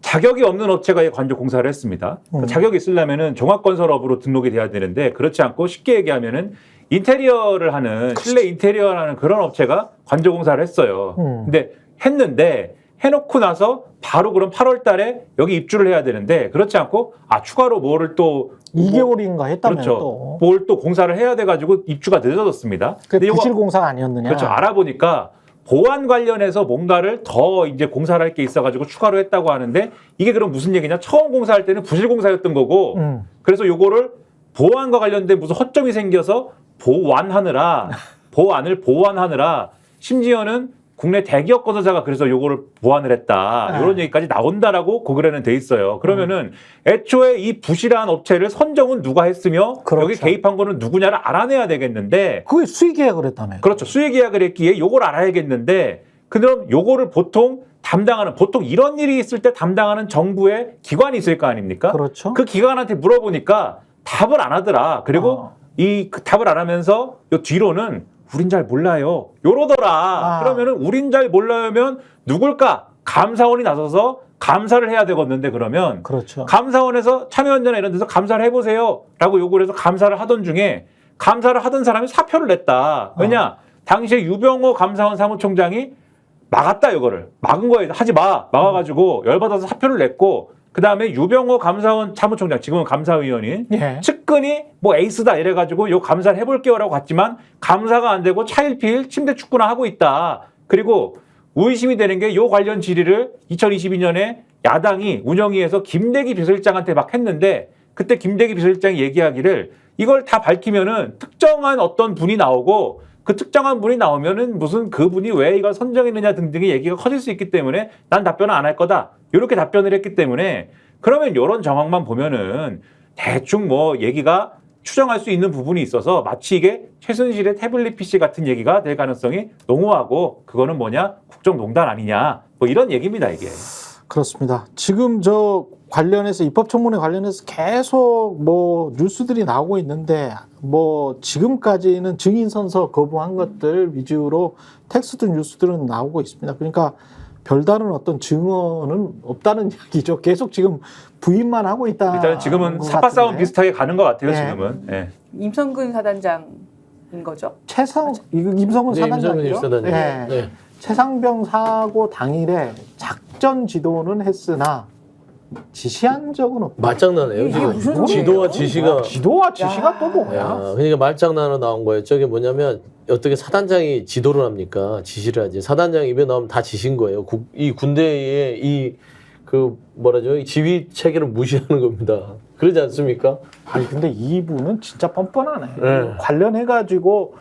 자격이 없는 업체가 이 관저 공사를 했습니다. 자격이 있으려면은 종합건설업으로 등록이 돼야 되는데 그렇지 않고 쉽게 얘기하면은 인테리어를 하는 실내 인테리어를 하는 그런 업체가 관저 공사를 했어요. 근데 했는데 해놓고 나서 바로 그럼 8월 달에 여기 입주를 해야 되는데 그렇지 않고 추가로 뭐를 또 2개월인가 했다면 그렇죠. 또. 뭘 또 공사를 해야 돼가지고 입주가 늦어졌습니다. 그 근데 부실 공사가 아니었느냐. 그렇죠. 알아보니까 보안 관련해서 뭔가를 더 이제 공사를 할 게 있어가지고 추가로 했다고 하는데 이게 그럼 무슨 얘기냐? 처음 공사할 때는 부실 공사였던 거고 그래서 요거를 보안과 관련된 무슨 허점이 생겨서 보안을 보완하느라 심지어는 국내 대기업 건설사가 그래서 요거를 보완을 했다. 이런 얘기까지 나온다라고 고글에는 돼 있어요. 그러면은 애초에 이 부실한 업체를 선정은 누가 했으며 그렇죠. 여기 개입한 거는 누구냐를 알아내야 되겠는데 그게 수의 계약을 했다며. 그렇죠. 수의 계약을 했기에 요걸 알아야겠는데 그럼 요거를 보통 이런 일이 있을 때 담당하는 정부의 기관이 있을 거 아닙니까? 그렇죠. 그 기관한테 물어보니까 답을 안 하더라. 그리고 그 답을 안 하면서 요 뒤로는 우린 잘 몰라요. 요러더라. 그러면은 우린 잘 몰라요면 누굴까? 감사원이 나서서 감사를 해야 되겠는데 그러면 그렇죠. 감사원에서 참여연대나 이런 데서 감사를 해보세요. 라고 요구를 해서 감사를 하던 중에 감사를 하던 사람이 사표를 냈다. 왜냐? 당시에 유병호 감사원 사무총장이 막았다 이거를. 막은 거에 하지 마. 막아가지고 열받아서 사표를 냈고 그 다음에 유병호 감사원 사무총장, 지금은 감사위원인 예. 측근이 뭐 에이스다 이래가지고 요 감사를 해볼게요라고 갔지만 감사가 안 되고 차일피일 침대 축구나 하고 있다. 그리고 의심이 되는 게 요 관련 질의를 2022년에 야당이 운영위에서 김대기 비서실장한테 막 했는데 그때 김대기 비서실장이 얘기하기를 이걸 다 밝히면은 특정한 어떤 분이 나오고 그 특정한 분이 나오면은 무슨 그분이 왜 이걸 선정했느냐 등등의 얘기가 커질 수 있기 때문에 난 답변을 안 할 거다. 이렇게 답변을 했기 때문에 그러면 이런 정황만 보면은 대충 뭐 얘기가 추정할 수 있는 부분이 있어서 마치 이게 최순실의 태블릿 PC 같은 얘기가 될 가능성이 농후하고 그거는 뭐냐? 국정농단 아니냐? 뭐 이런 얘기입니다, 이게. 그렇습니다. 지금 저 관련해서 입법청문회 관련해서 계속 뭐 뉴스들이 나오고 있는데 뭐 지금까지는 증인 선서 거부한 것들 위주로 텍스트 뉴스들은 나오고 있습니다. 그러니까 별다른 어떤 증언은 없다는 이야기죠. 계속 지금 부인만 하고 있다. 일단은 지금은 사파 싸움 비슷하게 가는 것 같아요, 지금은. 네. 임성근 사단장인 거죠? 임성근 네, 사단장이죠. 임성근 사단장. 예. 네. 최상병 사고 당일에 작전 지도는 했으나 지시한 적은 없다. 말장난해요 이게 무슨 지금. 소리예요? 지도와 지시가 또 뭐야? 그러니까 말장난으로 나온 거예요. 저게 뭐냐면 어떻게 사단장이 지도를 합니까? 지시를 하지. 사단장 입에 나오면 다 지신 거예요. 이 군대의 이 이 지휘 체계를 무시하는 겁니다. 그러지 않습니까? 아니 근데 이분은 진짜 뻔뻔하네. 네. 관련해 가지고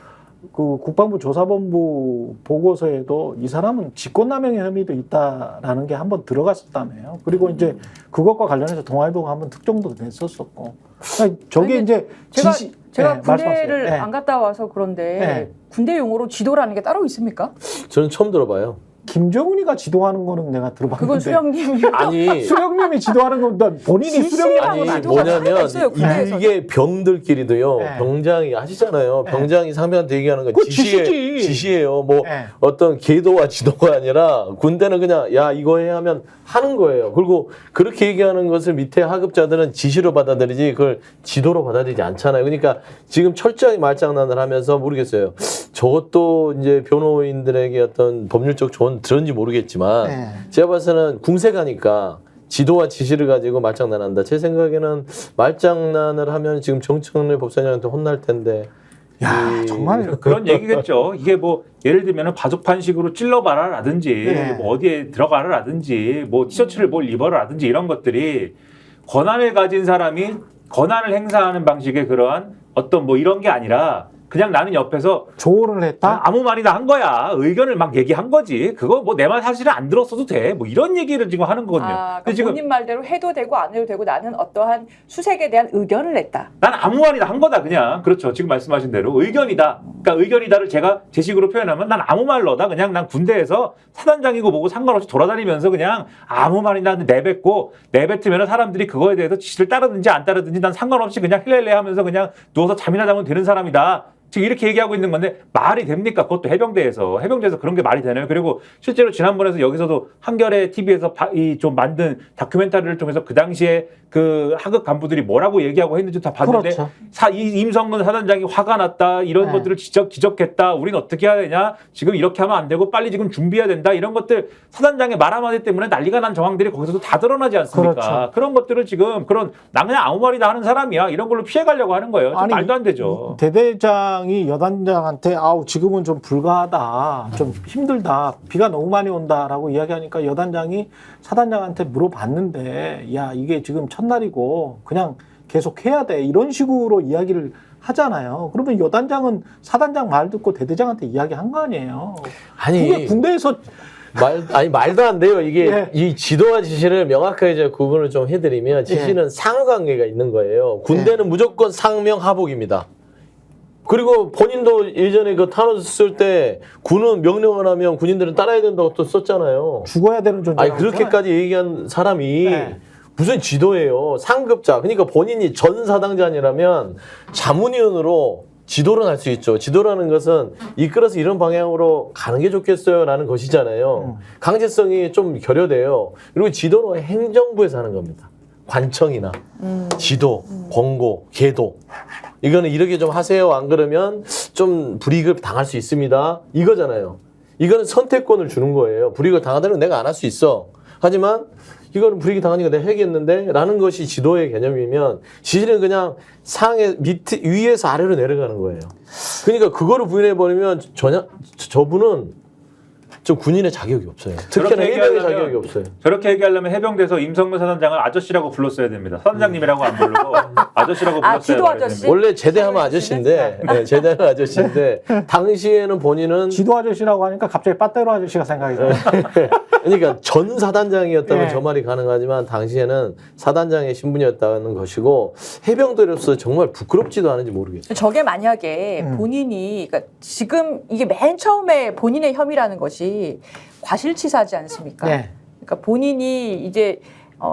그 국방부 조사본부 보고서에도 이 사람은 직권남용의 혐의도 있다라는 게 한번 들어갔었다며요. 그리고 이제 그것과 관련해서 동아일보가 한번 특종도 냈었었고. 그러니까 저게 아니, 이제 제가 네, 군대를 말씀하세요. 네. 안 갔다 와서 그런데 네. 군대 용어로 지도라는 게 따로 있습니까? 저는 처음 들어봐요. 김정은이가 지도하는 거는 내가 들어봤는데. 그건 수령님이 아니 수령님이 지도하는 건 본인이 지시라고 수령님이 아니 지도가 뭐냐면 차이가 있어요, 군대에서는. 이게 병들끼리도요. 네. 병장이 하시잖아요. 네. 병장이 상병한테 얘기하는 건 그거 지시지. 지시예요. 뭐 네. 어떤 계도와 지도가 아니라 군대는 그냥 야 이거 해 하면 하는 거예요. 그리고 그렇게 얘기하는 것을 밑에 하급자들은 지시로 받아들이지 그걸 지도로 받아들이지 않잖아요. 그러니까 지금 철저하게 말장난을 하면서 모르겠어요. 저것도 이제 변호인들에게 어떤 법률적 조언 들었는지 모르겠지만 네. 제가 봐서는 궁세 가니까 지도와 지시를 가지고 말장난한다. 제 생각에는 말장난을 하면 지금 정청래 법사장한테 혼날 텐데. 야 이- 정말 그런 얘기겠죠. 이게 뭐 예를 들면 바둑판식으로 찔러봐라라든지 네. 뭐 어디에 들어가라라든지 뭐 티셔츠를 뭘 입어라든지 이런 것들이 권한을 가진 사람이 권한을 행사하는 방식의 그러한 어떤 뭐 이런 게 아니라 그냥 나는 옆에서 조언을 했다. 아무 말이나 한 거야. 의견을 막 얘기한 거지. 그거 뭐 내 말 사실은 안 들었어도 돼. 뭐 이런 얘기를 지금 하는 거거든요. 아, 근데 그러니까 지금 본인 말대로 해도 되고 안 해도 되고 나는 어떠한 수색에 대한 의견을 냈다. 난 아무 말이나 한 거다 그냥. 그렇죠. 지금 말씀하신 대로 의견이다. 그러니까 의견이다를 제가 제 식으로 표현하면 난 아무 말로다. 그냥 난 군대에서 사단장이고 뭐고 상관없이 돌아다니면서 그냥 아무 말이나 내뱉고 내뱉으면 사람들이 그거에 대해서 지시를 따르든지 안 따르든지 난 상관없이 그냥 힐렐레 하면서 그냥 누워서 잠이나 자면 되는 사람이다. 지금 이렇게 얘기하고 있는 건데 말이 됩니까? 그것도 해병대에서 그런 게 말이 되나요? 그리고 실제로 지난번에서 여기서도 한겨레 TV에서 좀 만든 다큐멘터리를 통해서 그 당시에 그 하급 간부들이 뭐라고 얘기하고 했는지 다 봤는데 그렇죠. 이 임성근 사단장이 화가 났다 이런 네. 것들을 지적했다. 우린 어떻게 해야 되냐? 지금 이렇게 하면 안 되고 빨리 지금 준비해야 된다. 이런 것들 사단장의 말 한마디 때문에 난리가 난 정황들이 거기서도 다 드러나지 않습니까? 그렇죠. 그런 것들을 지금 나 그냥 아무 말이나 하는 사람이야. 이런 걸로 피해가려고 하는 거예요. 좀 아니, 말도 안 되죠. 대대장이 여단장한테 아우 지금은 좀 불가하다, 좀 힘들다, 비가 너무 많이 온다라고 이야기하니까 여단장이 사단장한테 물어봤는데 야 이게 지금 첫날이고 그냥 계속 해야 돼 이런 식으로 이야기를 하잖아요. 그러면 여단장은 사단장 말 듣고 대대장한테 이야기한 거 아니에요. 아니 그게 군대에서 말도 안 돼요. 이게 예. 이 지도와 지시를 명확하게 제가 구분을 좀 해드리면 지시는 상하관계가 있는 거예요. 군대는 무조건 상명하복입니다. 그리고 본인도 예전에 그 타노스 쓸 때 군은 명령을 하면 군인들은 따라야 된다고 또 썼잖아요. 죽어야 되는 존재. 아니 그렇게까지 얘기한 사람이 네. 무슨 지도예요. 상급자. 그러니까 본인이 전 사당장이라면 자문위원으로 지도를 할 수 있죠. 지도라는 것은 이끌어서 이런 방향으로 가는 게 좋겠어요 라는 것이잖아요. 강제성이 좀 결여돼요. 그리고 지도는 행정부에서 하는 겁니다. 관청이나 지도, 권고, 계도. 이거는 이렇게 좀 하세요. 안 그러면 좀 불이익을 당할 수 있습니다. 이거잖아요. 이거는 선택권을 주는 거예요. 불이익을 당하더라도 내가 안 할 수 있어. 하지만 이거는 불이익이 당하니까 내가 해야겠는데 라는 것이 지도의 개념이면 지시는 그냥 위에서 아래로 내려가는 거예요. 그러니까 그거를 부인해버리면 저분은 좀 군인의 자격이 없어요. 특히나 해병의 자격이 없어요. 저렇게 얘기하려면 해병대에서 임성근 사단장을 아저씨라고 불렀어야 됩니다. 사단장님이라고 안 부르고 아저씨라고 불렀어야 지도 말해야 아저씨? 됩니다. 원래 제대하면 아저씨인데, 네, 제대하는 아저씨인데, 당시에는 본인은, 지도 아저씨라고 하니까 갑자기 빠떼로 아저씨가 생각이 나요. 그러니까 전 사단장이었다면 네. 저 말이 가능하지만, 당시에는 사단장의 신분이었다는 것이고, 해병대로서 정말 부끄럽지도 않은지 모르겠어요. 저게 만약에 본인이 그러니까 지금 이게 맨 처음에 본인의 혐의라는 것이 과실치사지 않습니까? 네. 그러니까 본인이 이제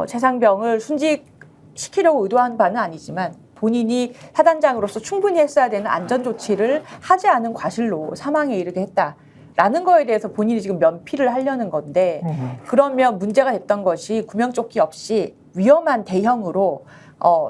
최상병을 순직시키려고 의도한 바는 아니지만 본인이 사단장으로서 충분히 했어야 되는 안전 조치를 하지 않은 과실로 사망에 이르게 했다라는 거에 대해서 본인이 지금 면피를 하려는 건데 그러면 문제가 됐던 것이 구명조끼 없이 위험한 대형으로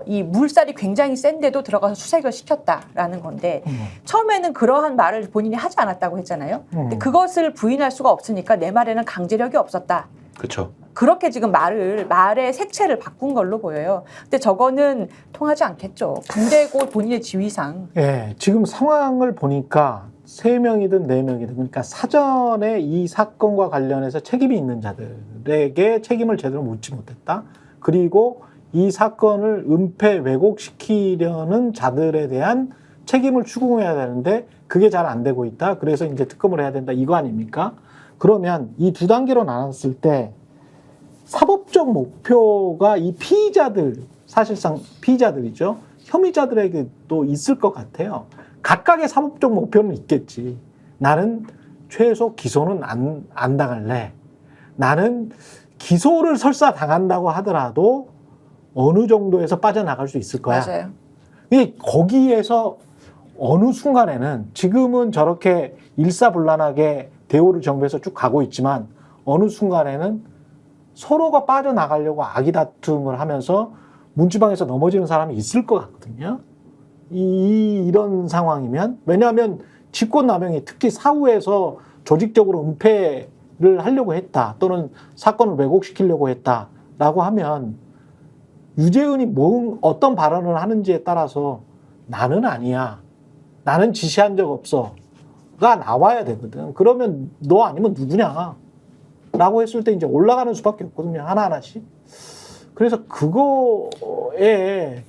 이 물살이 굉장히 센데도 들어가서 수색을 시켰다라는 건데 처음에는 그러한 말을 본인이 하지 않았다고 했잖아요. 근데 그것을 부인할 수가 없으니까 내 말에는 강제력이 없었다. 그렇죠. 그렇게 지금 말의 색채를 바꾼 걸로 보여요. 근데 저거는 통하지 않겠죠. 군대고 본인의 지위상. 예, 지금 상황을 보니까 3명이든 4명이든 그러니까 사전에 이 사건과 관련해서 책임이 있는 자들에게 책임을 제대로 묻지 못했다. 그리고 이 사건을 은폐 왜곡시키려는 자들에 대한 책임을 추궁해야 되는데 그게 잘 안 되고 있다. 그래서 이제 특검을 해야 된다. 이거 아닙니까? 그러면 이 두 단계로 나눴을 때 사법적 목표가 이 피의자들, 사실상 피의자들이죠. 혐의자들에게도 있을 것 같아요. 각각의 사법적 목표는 있겠지. 나는 최소 기소는 안 당할래. 나는 기소를 설사 당한다고 하더라도 어느 정도에서 빠져나갈 수 있을 거야. 맞아요. 거기에서 어느 순간에는 지금은 저렇게 일사불란하게 대우를 정부에서 쭉 가고 있지만 어느 순간에는 서로가 빠져나가려고 아기다툼을 하면서 문지방에서 넘어지는 사람이 있을 것 같거든요. 이런 상황이면 왜냐하면 직권남용이 특히 사후에서 조직적으로 은폐를 하려고 했다 또는 사건을 왜곡시키려고 했다라고 하면 유재은이 어떤 발언을 하는지에 따라서 나는 아니야. 나는 지시한 적 없어.가 나와야 되거든. 그러면 너 아니면 누구냐? 라고 했을 때 이제 올라가는 수밖에 없거든요. 하나하나씩. 그래서 그거에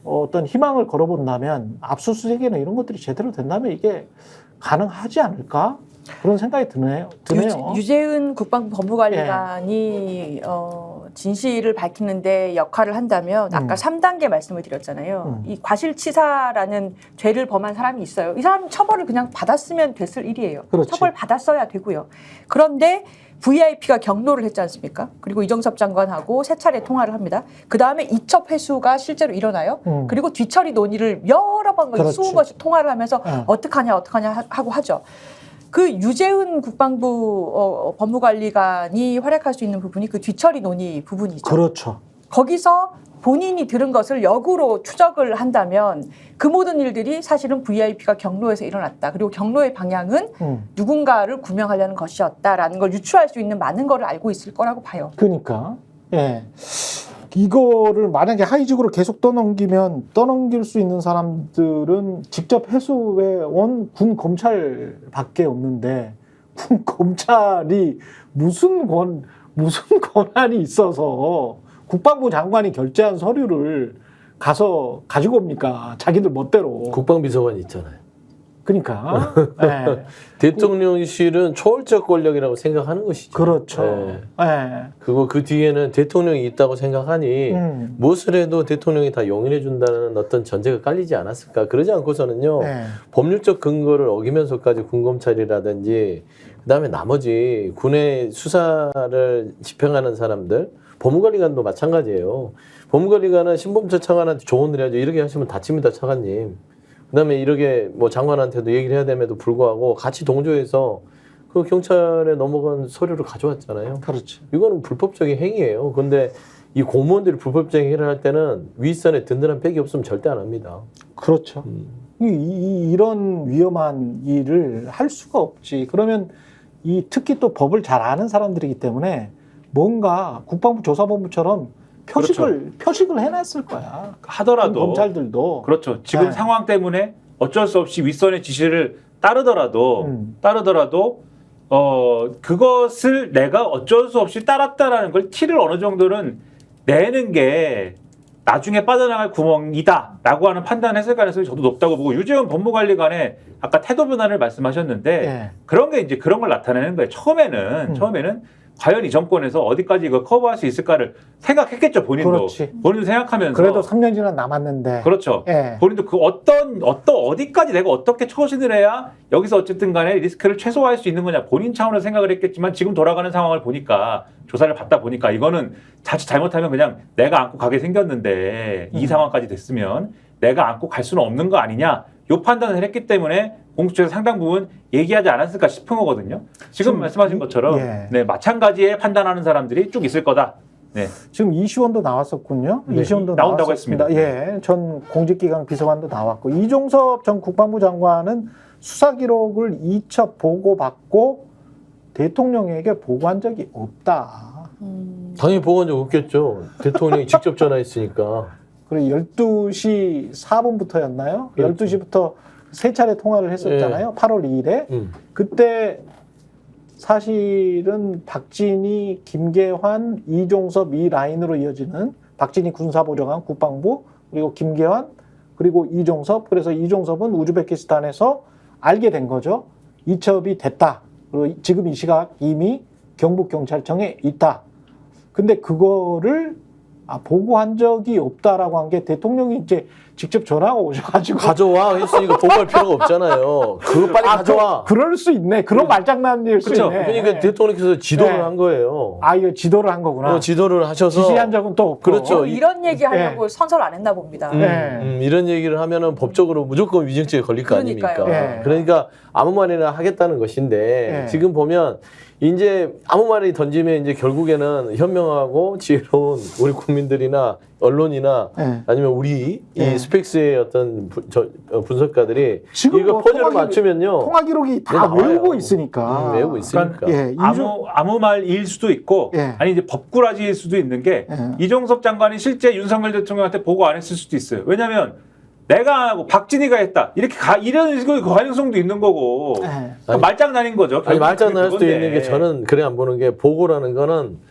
어떤 희망을 걸어본다면 압수수색이나 이런 것들이 제대로 된다면 이게 가능하지 않을까? 그런 생각이 드네요. 유재은 국방부 법무관리관이 진실을 밝히는데 역할을 한다면 아까 3단계 말씀을 드렸잖아요. 이 과실치사라는 죄를 범한 사람이 있어요. 이 사람 처벌을 그냥 받았으면 됐을 일이에요. 그렇지. 처벌 받았어야 되고요. 그런데 VIP가 경로를 했지 않습니까? 그리고 이정섭 장관하고 세 차례 통화를 합니다. 그 다음에 이첩 회수가 실제로 일어나요. 그리고 뒤처리 논의를 여러 번 그렇지. 20번씩 통화를 하면서 어떡하냐 하고 하죠. 그 유재은 국방부 법무관리관이 활약할 수 있는 부분이 그 뒤처리 논의 부분이죠. 그렇죠. 거기서 본인이 들은 것을 역으로 추적을 한다면 그 모든 일들이 사실은 VIP가 경로에서 일어났다. 그리고 경로의 방향은 누군가를 구명하려는 것이었다라는 걸 유추할 수 있는 많은 걸 알고 있을 거라고 봐요. 그러니까 예. 이거를 만약에 하이직으로 계속 떠넘길 수 있는 사람들은 직접 해수해 온 군 검찰밖에 없는데 군 검찰이 무슨 권한이 있어서 국방부 장관이 결재한 서류를 가지고 옵니까? 자기들 멋대로. 국방비서관이 있잖아요. 그러니까. 예. 대통령실은 초월적 권력이라고 생각하는 것이죠. 그렇죠. 네. 예. 그 뒤에는 대통령이 있다고 생각하니 무엇을 해도 대통령이 다 용인해 준다는 어떤 전제가 깔리지 않았을까. 그러지 않고서는요. 예. 법률적 근거를 어기면서까지 군검찰이라든지 그다음에 나머지 군의 수사를 집행하는 사람들 법무관리관도 마찬가지예요. 법무관리관은 신범철 차관한테 조언을 해야죠. 이렇게 하시면 다칩니다, 차관님. 그다음에 이렇게 뭐 장관한테도 얘기를 해야 됨에도 불구하고 같이 동조해서 그 경찰에 넘어간 서류를 가져왔잖아요. 그렇죠. 이거는 불법적인 행위예요. 근데 이 공무원들이 불법적인 행위를 할 때는 윗선에 든든한 백이 없으면 절대 안 합니다. 그렇죠. 이런 위험한 일을 할 수가 없지. 그러면 특히 또 법을 잘 아는 사람들이기 때문에 뭔가 국방부 조사본부처럼 표식을 해놨을 거야. 하더라도 검찰들도. 그렇죠. 지금 네. 상황 때문에 어쩔 수 없이 윗선의 지시를 따르더라도 그것을 내가 어쩔 수 없이 따랐다라는 걸 티를 어느 정도는 내는 게 나중에 빠져나갈 구멍이다라고 하는 판단했을 가능성이 저도 높다고 보고 유재원 법무관리관의 아까 태도 변화를 말씀하셨는데 네. 그런 게 이제 그런 걸 나타내는 거예요. 처음에는 과연 이 정권에서 어디까지 이걸 커버할 수 있을까를 생각했겠죠. 본인도 생각하면서 그래도 3년이나 남았는데. 그렇죠. 예. 본인도 그 어디까지 내가 어떻게 처신을 해야 여기서 어쨌든 간에 리스크를 최소화할 수 있는 거냐 본인 차원에서 생각을 했겠지만 지금 돌아가는 상황을 보니까 조사를 받다 보니까 이거는 자칫 잘못하면 그냥 내가 안고 가게 생겼는데 이 상황까지 됐으면 내가 안고 갈 수는 없는 거 아니냐 요 판단을 했기 때문에 공수처에서 상당 부분 얘기하지 않았을까 싶은 거거든요. 지금 말씀하신 것처럼 네, 마찬가지에 판단하는 사람들이 쭉 있을 거다. 네. 지금 이시원도 나왔었군요. 네, 이시원도 나온다고 했습니다. 예, 전 공직기강 비서관도 나왔고 이종섭 전 국방부 장관은 수사 기록을 이첩 보고받고 대통령에게 보고한 적이 없다. 당연히 보고한 적 없겠죠. 대통령이 직접 전화했으니까. 그리고 12시 4분부터였나요? 그렇죠. 12시부터 세 차례 통화를 했었잖아요. 8월 2일에. 그때 사실은 박진희, 김계환, 이종섭 이 라인으로 이어지는 박진희 군사보좌관 국방부 그리고 김계환 그리고 이종섭 그래서 이종섭은 우즈베키스탄에서 알게 된 거죠. 이첩이 됐다. 그리고 지금 이 시각 이미 경북경찰청에 있다. 근데 그거를 보고한 적이 없다라고 한 게 대통령이 이제 직접 전화가 오셔가지고 가져와 했으니까 보고할 필요가 없잖아요. 그거 빨리 가져와. 그럴 수 있네. 그런 말장난일 수 그쵸. 있네. 그러니까 대통령께서 지도를 네. 한 거예요. 이거 지도를 한 거구나. 지도를 하셔서 지시한 적은 또 없고. 그렇죠. 이런 얘기 하려고 선서를 안 했나 봅니다. 이런 얘기를 하면은 법적으로 무조건 위증죄에 걸릴 거 그러니까요. 아닙니까? 예. 그러니까 아무 말이나 하겠다는 것인데 예. 지금 보면 이제 아무 말이 던지면 이제 결국에는 현명하고 지혜로운 우리 국민들이나 언론이나 예. 아니면 우리 예. 이 스펙스의 어떤 분석가들이 지금 이거 뭐 퍼즐을 맞추면요. 통화 기록이 다 나와요. 외우고 있으니까. 외우고 있으니까. 그러니까 예, 아무 말일 수도 있고 예. 아니 이제 법꾸라지일 수도 있는 게 예. 이종섭 장관이 실제 윤석열 대통령한테 보고 안 했을 수도 있어요. 왜냐하면 내가 안 하고 박진희가 했다 이렇게 이런 가능성도 있는 거고 예. 그러니까 말장난인 거죠. 아니 결국은 말장난할 수도 그건데. 있는 게 저는 그래 안 보는 게 보고라는 거는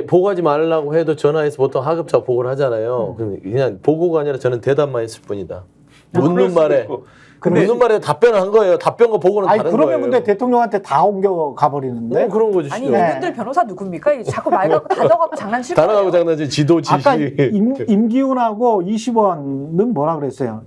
보고하지 말라고 해도 전화해서 보통 하급자 보고를 하잖아요. 그럼 그냥 보고가 아니라 저는 대답만 했을 뿐이다. 그럴 묻는 수도 말에 있고. 묻는 말에 답변을 한 거예요. 답변과 보고는 아니 다른 그러면 거예요. 근데 대통령한테 다 옮겨 가버리는데. 그런 거지. 아니 진짜. 이분들 변호사 누굽니까? 자꾸 말 갖고 단어갖고 장난칠 거예요. 단어하고 장난치 지도 지시. 아까 임기훈하고 이시원은 뭐라 그랬어요?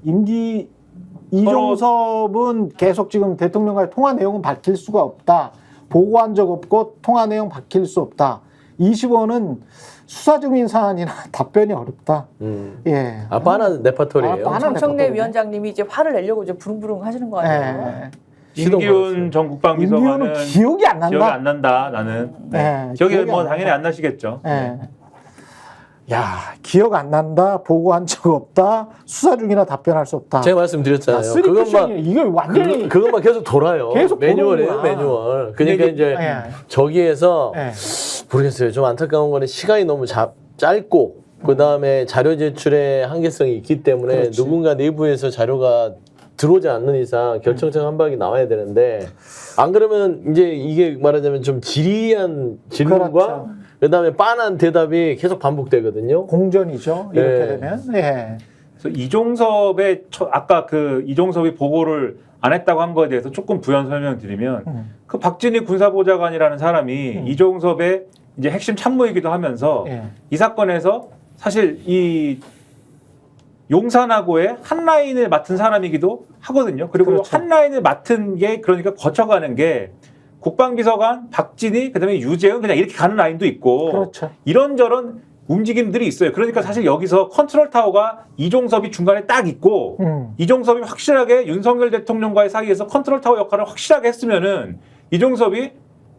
이종섭은 계속 지금 대통령과의 통화 내용은 밝힐 수가 없다. 보고한 적 없고 통화 내용 밝힐 수 없다. 이시원은 수사 중인 사안이나 답변이 어렵다. 예. 뻔한 레파토리예요. 뻔한 정청래 레포트네. 위원장님이 이제 화를 내려고 이제 부릉부릉 하시는 거 아니에요? 예. 임기훈 전 국방비서관은 임기훈은 기억이 안 난다. 기억이 안 난다. 나는 네, 기억이 기억이 뭐 안 당연히 난다. 안 나시겠죠. 예. 야, 기억 안 난다. 보고한 적 없다. 수사 중이나 답변할 수 없다. 제가 말씀드렸잖아요. 쓰리 그것만 쿠션이에요. 이거 완전히 그것만 계속 돌아요. 계속 매뉴얼이에요, 도는구나. 매뉴얼. 그러니까 이제 예. 저기에서 예. 모르겠어요. 좀 안타까운 거는 시간이 너무 짧고 그 다음에 자료 제출의 한계성이 있기 때문에 그렇지. 누군가 내부에서 자료가 들어오지 않는 이상 결정적 한방이 나와야 되는데 안 그러면 이제 이게 말하자면 좀 지리한 질문과 그렇죠. 그다음에 빤한 대답이 계속 반복되거든요. 공전이죠. 이렇게 네. 되면. 예. 그래서 이종섭의 아까 그 이종섭이 보고를 안 했다고 한 거에 대해서 조금 부연 설명드리면 그 박진희 군사보좌관이라는 사람이 이종섭의 이제 핵심 참모이기도 하면서 예. 이 사건에서 사실 이 용산하고의 한 라인을 맡은 사람이기도 하거든요. 그리고 그렇죠. 한 라인을 맡은 게 그러니까 거쳐가는 게 국방비서관, 박진희, 그다음에 유재은 그냥 이렇게 가는 라인도 있고 그렇죠. 이런저런 움직임들이 있어요. 그러니까 사실 여기서 컨트롤 타워가 이종섭이 중간에 딱 있고 이종섭이 확실하게 윤석열 대통령과의 사이에서 컨트롤 타워 역할을 확실하게 했으면은 이종섭이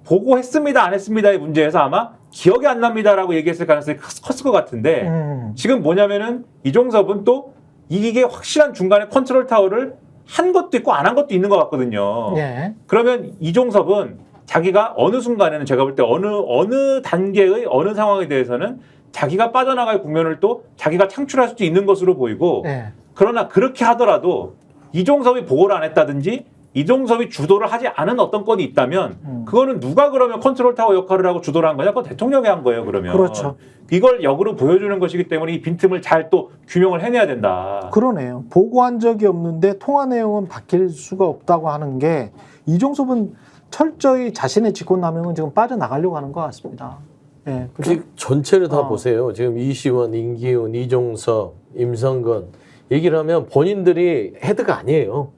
보고했습니다, 안 했습니다의 문제에서 아마 기억이 안 납니다라고 얘기했을 가능성이 컸을 것 같은데 지금 뭐냐면은 이종섭은 또 이게 확실한 중간에 컨트롤 타워를 한 것도 있고 안 한 것도 있는 것 같거든요. 예. 그러면 이종섭은 자기가 어느 순간에는 제가 볼 때 어느 단계의 어느 상황에 대해서는 자기가 빠져나갈 국면을 또 자기가 창출할 수도 있는 것으로 보이고 예. 그러나 그렇게 하더라도 이종섭이 보고를 안 했다든지 이종섭이 주도를 하지 않은 어떤 건이 있다면 그거는 누가 그러면 컨트롤 타워 역할을 하고 주도를 한 거냐? 그건 대통령이 한 거예요. 그러면 그렇죠. 이걸 역으로 보여주는 것이기 때문에 이 빈틈을 잘 또 규명을 해내야 된다. 그러네요. 보고한 적이 없는데 통화 내용은 바뀔 수가 없다고 하는 게 이종섭은 철저히 자신의 직권남용은 지금 빠져나가려고 하는 것 같습니다. 예. 그죠? 그 전체를 다 어. 보세요. 지금 이시원, 임기훈, 이종섭, 임성근 얘기를 하면 본인들이 헤드가 아니에요.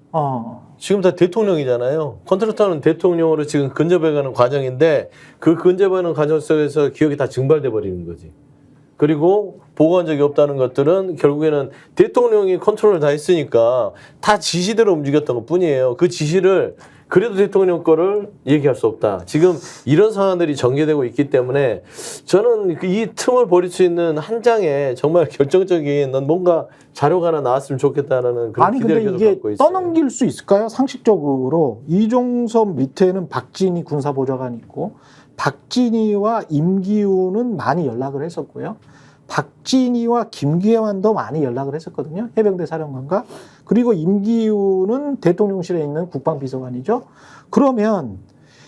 지금 다 대통령이잖아요. 컨트롤타워는 대통령으로 지금 근접해가는 과정인데 그 근접하는 과정 속에서 기억이 다 증발돼 버리는 거지. 그리고 보고한 적이 없다는 것들은 결국에는 대통령이 컨트롤을 다 했으니까 다 지시대로 움직였던 것 뿐이에요. 그 지시를 그래도 대통령 거를 얘기할 수 없다. 지금 이런 상황들이 전개되고 있기 때문에 저는 이 틈을 버릴 수 있는 한 장에 정말 결정적인 넌 뭔가 자료가 하나 나왔으면 좋겠다라는 그런 아니 기대를 근데 계속 이게 갖고 있어요. 떠넘길 수 있을까요? 상식적으로 이종섭 밑에는 박진희 군사보좌관이 있고 박진희와 임기훈은 많이 연락을 했었고요. 박진희와 김계환도 많이 연락을 했었거든요. 해병대 사령관과. 그리고 임기훈은 대통령실에 있는 국방비서관이죠. 그러면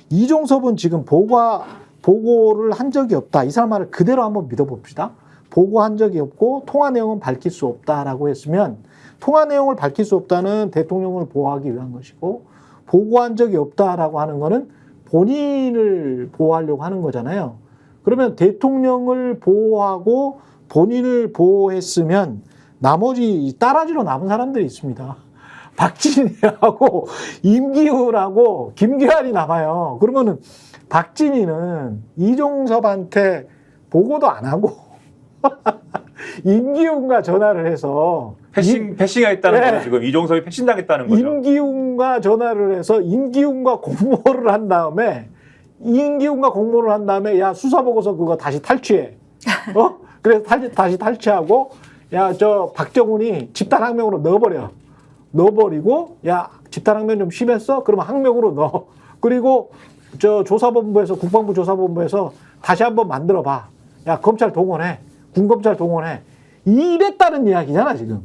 이종섭은 지금 보고를 한 적이 없다. 이 사람 말을 그대로 한번 믿어봅시다. 보고한 적이 없고 통화 내용은 밝힐 수 없다라고 했으면 통화 내용을 밝힐 수 없다는 대통령을 보호하기 위한 것이고 보고한 적이 없다라고 하는 거는 본인을 보호하려고 하는 거잖아요. 그러면 대통령을 보호하고 본인을 보호했으면 나머지 따라지로 남은 사람들이 있습니다. 박진희하고 임기훈하고 김기환이 남아요. 그러면은 박진희는 이종섭한테 보고도 안 하고 임기훈과 전화를 해서 패싱했다는 네. 거죠. 지금 이종섭이 패싱당했다는 거죠. 임기훈과 전화를 해서 임기훈과 공모를 한 다음에 야 수사 보고서 그거 다시 탈취해. 그래서 다시 탈취하고 야 저 박정훈이 집단 항명으로 넣어버리고 야 집단 항명 좀 심했어? 그러면 항명으로 넣어. 그리고 저 조사본부에서 국방부 조사본부에서 다시 한번 만들어봐. 야 검찰 동원해. 군검찰 동원해. 이랬다는 이야기잖아 지금.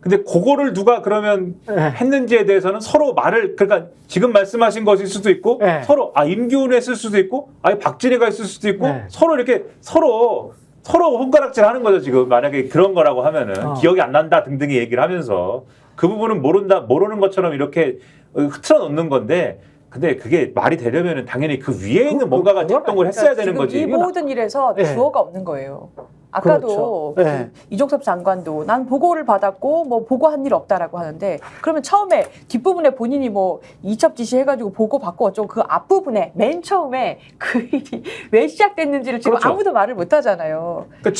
근데 그거를 누가 그러면 네. 했는지에 대해서는 서로 그러니까 지금 말씀하신 것일 수도 있고 네. 서로 임기훈이 했을 수도 있고 박진희가 했을 수도 있고 네. 서로 이렇게 서로 손가락질 하는 거죠. 지금 만약에 그런 거라고 하면은 기억이 안 난다 등등의 얘기를 하면서 그 부분은 모르는 것처럼 이렇게 흐트러 놓는 건데 근데 그게 말이 되려면은 당연히 그 위에 있는 뭔가가 작동을 했어야 되는 지금 거지. 이 모든 일에서 네. 주어가 없는 거예요. 아까도 그렇죠. 네. 이종섭 장관도 난 보고를 받았고 뭐 보고한 일 없다라고 하는데 그러면 처음에 뒷부분에 본인이 뭐 이첩 지시해가지고 보고 받고 어쩌고 그 앞부분에 맨 처음에 그 일이 왜 시작됐는지를 지금 그렇죠. 아무도 말을 못 하잖아요. 그러니까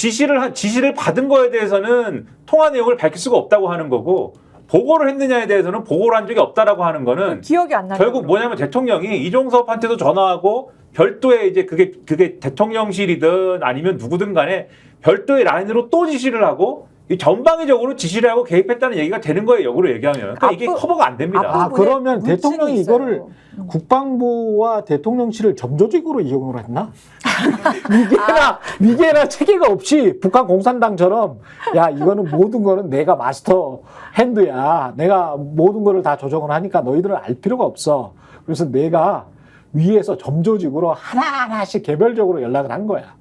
지시를 받은 거에 대해서는 통화 내용을 밝힐 수가 없다고 하는 거고 보고를 했느냐에 대해서는 보고를 한 적이 없다라고 하는 거는 기억이 안 나요. 결국 뭐냐면 대통령이 이종섭한테도 전화하고 별도의 이제 그게 대통령실이든 아니면 누구든 간에 별도의 라인으로 또 지시를 하고 이 전방위적으로 지시를 하고 개입했다는 얘기가 되는 거예요. 역으로 얘기하면. 그러니까 이게 커버가 안 됩니다. 앞부분에 그러면 물증이 대통령이 있어요. 이거를 국방부와 대통령실을 점조직으로 이용을 했나? 위계나 체계가 없이 북한 공산당처럼 야 이거는 모든 거는 내가 마스터 핸드야. 내가 모든 거를 다 조정을 하니까 너희들은 알 필요가 없어. 그래서 내가 위에서 점조직으로 하나하나씩 개별적으로 연락을 한 거야.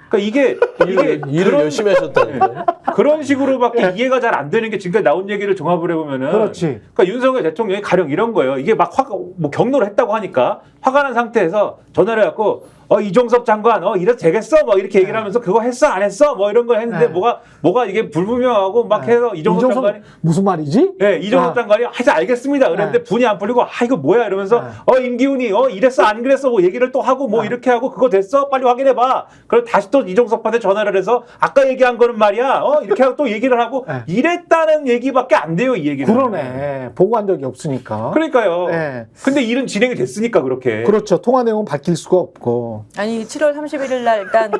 그러니까 이게 일을 열심히 하셨다는데. 그런 식으로밖에 이해가 잘 안 되는 게 지금까지 나온 얘기를 종합을 해보면은. 그렇지. 그러니까 윤석열 대통령이 가령 이런 거예요. 이게 막 뭐 경로를 했다고 하니까 화가 난 상태에서 전화를 해갖고 이종섭 장관 이래도 되겠어? 뭐 이렇게 얘기를 하면서 그거 했어? 안 했어? 뭐 이런 걸 했는데 네. 뭐가 이게 불분명하고 막 해서 이종섭 장관이 무슨 말이지? 네, 이종섭 장관이 하여튼 알겠습니다. 그랬는데 분이 안 풀리고 이거 뭐야 이러면서 임기훈이 이랬어 안 그랬어 뭐 얘기를 또 하고 뭐 이렇게 하고 그거 됐어? 빨리 확인해 봐. 그럼 다시 또 이종섭한테 전화를 해서 아까 얘기한 거는 말이야. 이렇게 하고 또 얘기를 하고 이랬다는 얘기밖에 안 돼요, 이 얘기는. 그러네. 보고한 적이 없으니까. 그러니까요. 네. 근데 일은 진행이 됐으니까 그렇게. 그렇죠. 통화 내용은 바뀔 수가 없고. 아니 7월 31일 날 일단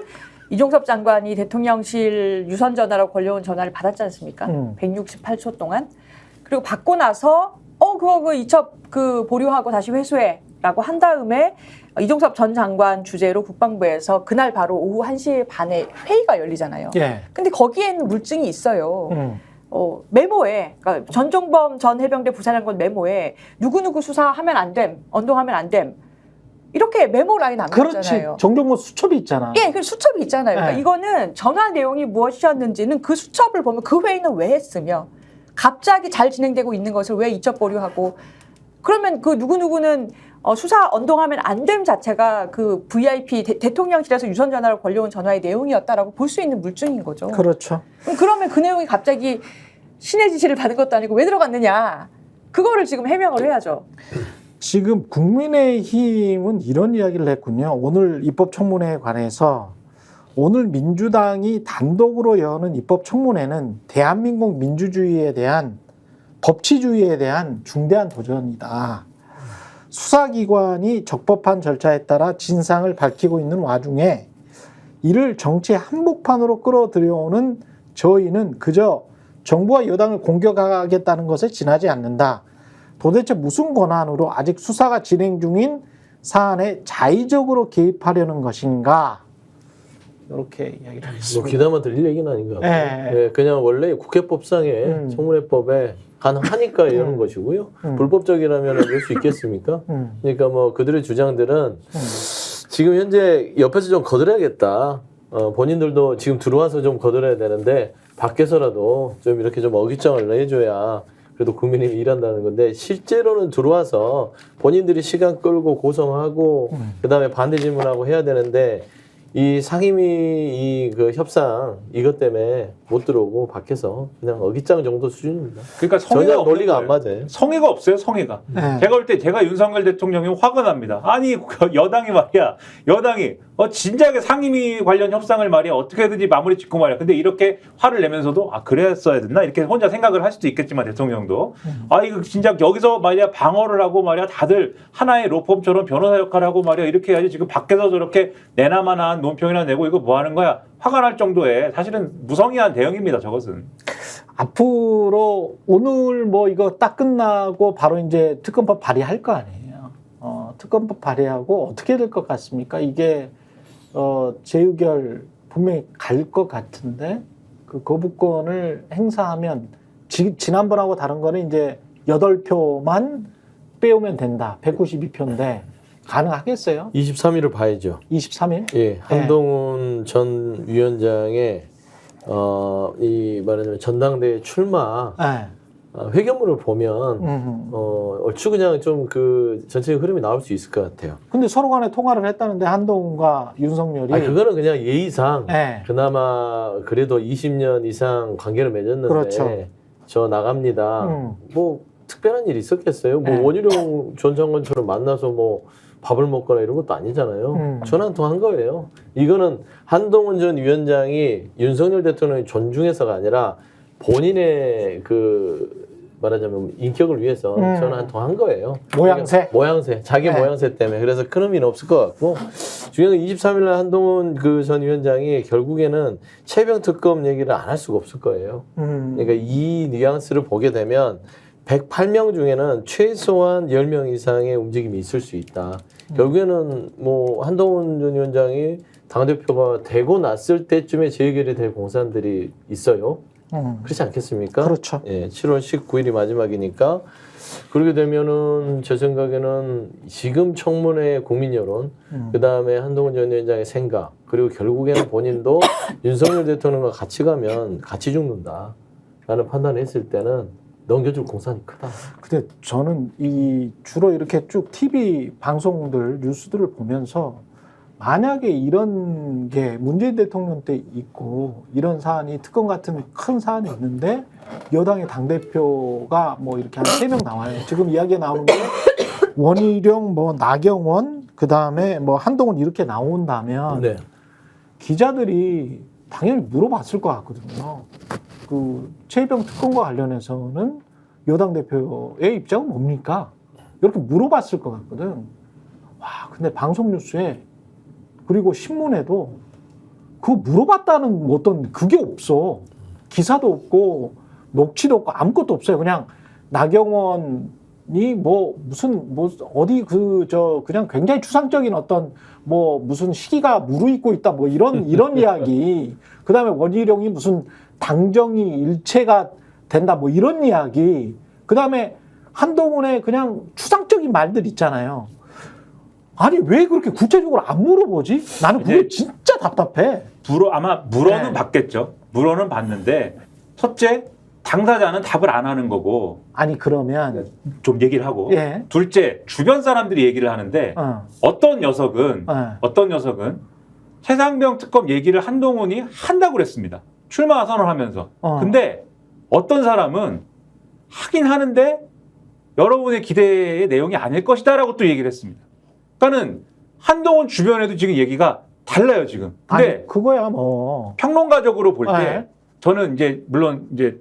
이종섭 장관이 대통령실 유선 전화로 걸려온 전화를 받았지 않습니까? 168초 동안. 그리고 받고 나서 그거 이첩 보류하고 다시 회수해라고 한 다음에 이종섭 전 장관 주재로 국방부에서 그날 바로 오후 1시 반에 회의가 열리잖아요. 예. 근데 거기에는 물증이 있어요. 메모에, 그러니까 전종범 전 해병대 부사령관 메모에 누구누구 수사하면 안 됨, 언동하면 안 됨. 이렇게 메모 라인 안 그렇지. 갔잖아요. 정정모 수첩이 있잖아. 예, 그 수첩이 있잖아요. 그러니까 네. 이거는 전화 내용이 무엇이었는지는 그 수첩을 보면 그 회의는 왜 했으며 갑자기 잘 진행되고 있는 것을 왜 이첩 보류하고 그러면 그 누구누구는 수사 언동하면 안 됨 자체가 그 VIP 대통령실에서 유선 전화로 걸려온 전화의 내용이었다라고 볼 수 있는 물증인 거죠. 그렇죠. 그러면 그 내용이 갑자기 신의 지시를 받은 것도 아니고 왜 들어갔느냐. 그거를 지금 해명을 해야죠. 지금 국민의힘은 이런 이야기를 했군요. 오늘 입법청문회에 관해서 오늘 민주당이 단독으로 여는 입법청문회는 대한민국 민주주의에 대한 법치주의에 대한 중대한 도전이다. 수사기관이 적법한 절차에 따라 진상을 밝히고 있는 와중에 이를 정치의 한복판으로 끌어들여오는 저희는 그저 정부와 여당을 공격하겠다는 것에 지나지 않는다. 도대체 무슨 권한으로 아직 수사가 진행 중인 사안에 자의적으로 개입하려는 것인가? 이렇게 이야기를 했습니다. 귀담아 들릴 얘기는 아닌 것 같아요. 네. 네, 그냥 원래 국회법상에 청문회법에 가능하니까 이러는 것이고요. 불법적이라면 이럴 수 있겠습니까? 그러니까 뭐 그들의 주장들은 지금 현재 옆에서 좀 거들어야겠다. 본인들도 지금 들어와서 좀 거들어야 되는데 밖에서라도 좀 이렇게 좀 어깃장을 내줘야 그래도 국민이 일한다는 건데 실제로는 들어와서 본인들이 시간 끌고 고성하고 그다음에 반대 질문하고 해야 되는데 이 상임위 그 협상 이것 때문에 못 들어오고 밖에서 그냥 어깃장 정도 수준입니다. 그러니까 전혀 성의가 없는 논리가 안 거예요. 맞아요. 성의가 없어요, 성의가. 네. 제가 볼 때 제가 윤석열 대통령이 화가 납니다. 아니 여당이 말이야, 여당이 진작에 상임위 관련 협상을 말이야 어떻게든지 마무리 짓고 말이야. 근데 이렇게 화를 내면서도 그랬어야 됐나 이렇게 혼자 생각을 할 수도 있겠지만 대통령도 이거 진작 여기서 말이야 방어를 하고 말이야 다들 하나의 로펌처럼 변호사 역할을 하고 말이야 이렇게 해야지 지금 밖에서 저렇게 내나마나 논평이나 내고 이거 뭐 하는 거야. 화가 날 정도의 사실은 무성의한 대응입니다. 저것은. 앞으로 오늘 뭐 이거 딱 끝나고 바로 이제 특검법 발의할 거 아니에요. 특검법 발의하고 어떻게 될 것 같습니까? 이게 재의결 분명히 갈 것 같은데 그 거부권을 행사하면 지난번하고 다른 거는 이제 8표만 빼오면 된다. 192표인데 가능하겠어요? 23일을 봐야죠. 23일? 예, 한동훈 전 위원장의 이 말하자면 전당대회 출마 네. 회견문을 보면 얼추 그냥 좀 그 전체적 흐름이 나올 수 있을 것 같아요. 근데 서로 간에 통화를 했다는데 한동훈과 윤석열이 그거는 그냥 예의상 네. 그나마 그래도 20년 이상 관계를 맺었는데 그렇죠. 저 나갑니다. 뭐 특별한 일이 있었겠어요? 뭐 네. 원희룡 전 장관처럼 만나서 뭐 밥을 먹거나 이런 것도 아니잖아요. 전화 한 통 한 거예요. 이거는 한동훈 전 위원장이 윤석열 대통령을 존중해서가 아니라 본인의 그 말하자면 인격을 위해서 전화 한 통 한 거예요. 모양새? 그러니까 모양새, 자기 네. 모양새 때문에. 그래서 큰 의미는 없을 것 같고 중요한 건 23일 날 한동훈 그 전 위원장이 결국에는 최병 특검 얘기를 안 할 수가 없을 거예요. 그러니까 이 뉘앙스를 보게 되면 108명 중에는 최소한 10명 이상의 움직임이 있을 수 있다. 결국에는 뭐 한동훈 전 위원장이 당대표가 되고 났을 때쯤에 재의결이 될 공산들이 있어요. 그렇지 않겠습니까? 그렇죠. 예, 7월 19일이 마지막이니까 그렇게 되면은 제 생각에는 지금 청문회 국민 여론, 그 다음에 한동훈 전 위원장의 생각, 그리고 결국에는 본인도 윤석열 대통령과 같이 가면 같이 죽는다라는 판단을 했을 때는 넘겨줄 공산이 크다. 근데 저는 이 주로 이렇게 쭉 TV 방송들 뉴스들을 보면서 만약에 이런 게 문재인 대통령 때 있고 이런 사안이 특검 같은 큰 사안이 있는데 여당의 당대표가 뭐 이렇게 한 3명 나와요. 지금 이야기가 나오는 게 원희룡, 뭐 나경원, 그 다음에 뭐 한동훈 이렇게 나온다면 네. 기자들이 당연히 물어봤을 것 같거든요. 그 최병 특검과 관련해서는 여당 대표의 입장은 뭡니까? 이렇게 물어봤을 것 같거든. 와, 근데 방송 뉴스에 그리고 신문에도 그 물어봤다는 어떤 그게 없어. 기사도 없고 녹취도 없고 아무것도 없어요. 그냥 나경원이 뭐 무슨 뭐 어디 그냥 굉장히 추상적인 어떤 뭐 무슨 시기가 무르익고 있다 뭐 이런 이야기. 그다음에 원희룡이 무슨 당정이 일체가 된다 뭐 이런 이야기. 그다음에 한동훈의 그냥 추상적인 말들 있잖아요. 아니 왜 그렇게 구체적으로 안 물어보지? 나는 그게 진짜 답답해. 아마 물어는 네. 받겠죠. 물어는 받는데 첫째 당사자는 답을 안 하는 거고 아니 그러면 좀 얘기를 하고 예. 둘째 주변 사람들이 얘기를 하는데 어떤 녀석은 최상병 특검 얘기를 한동훈이 한다고 그랬습니다. 출마 선언하면서. 근데 어떤 사람은 하긴 하는데 여러분의 기대의 내용이 아닐 것이다라고 또 얘기를 했습니다. 그러니까는 한동훈 주변에도 지금 얘기가 달라요 지금. 근데 아니, 그거야 뭐 평론가적으로 볼 때 네. 저는 이제 물론 이제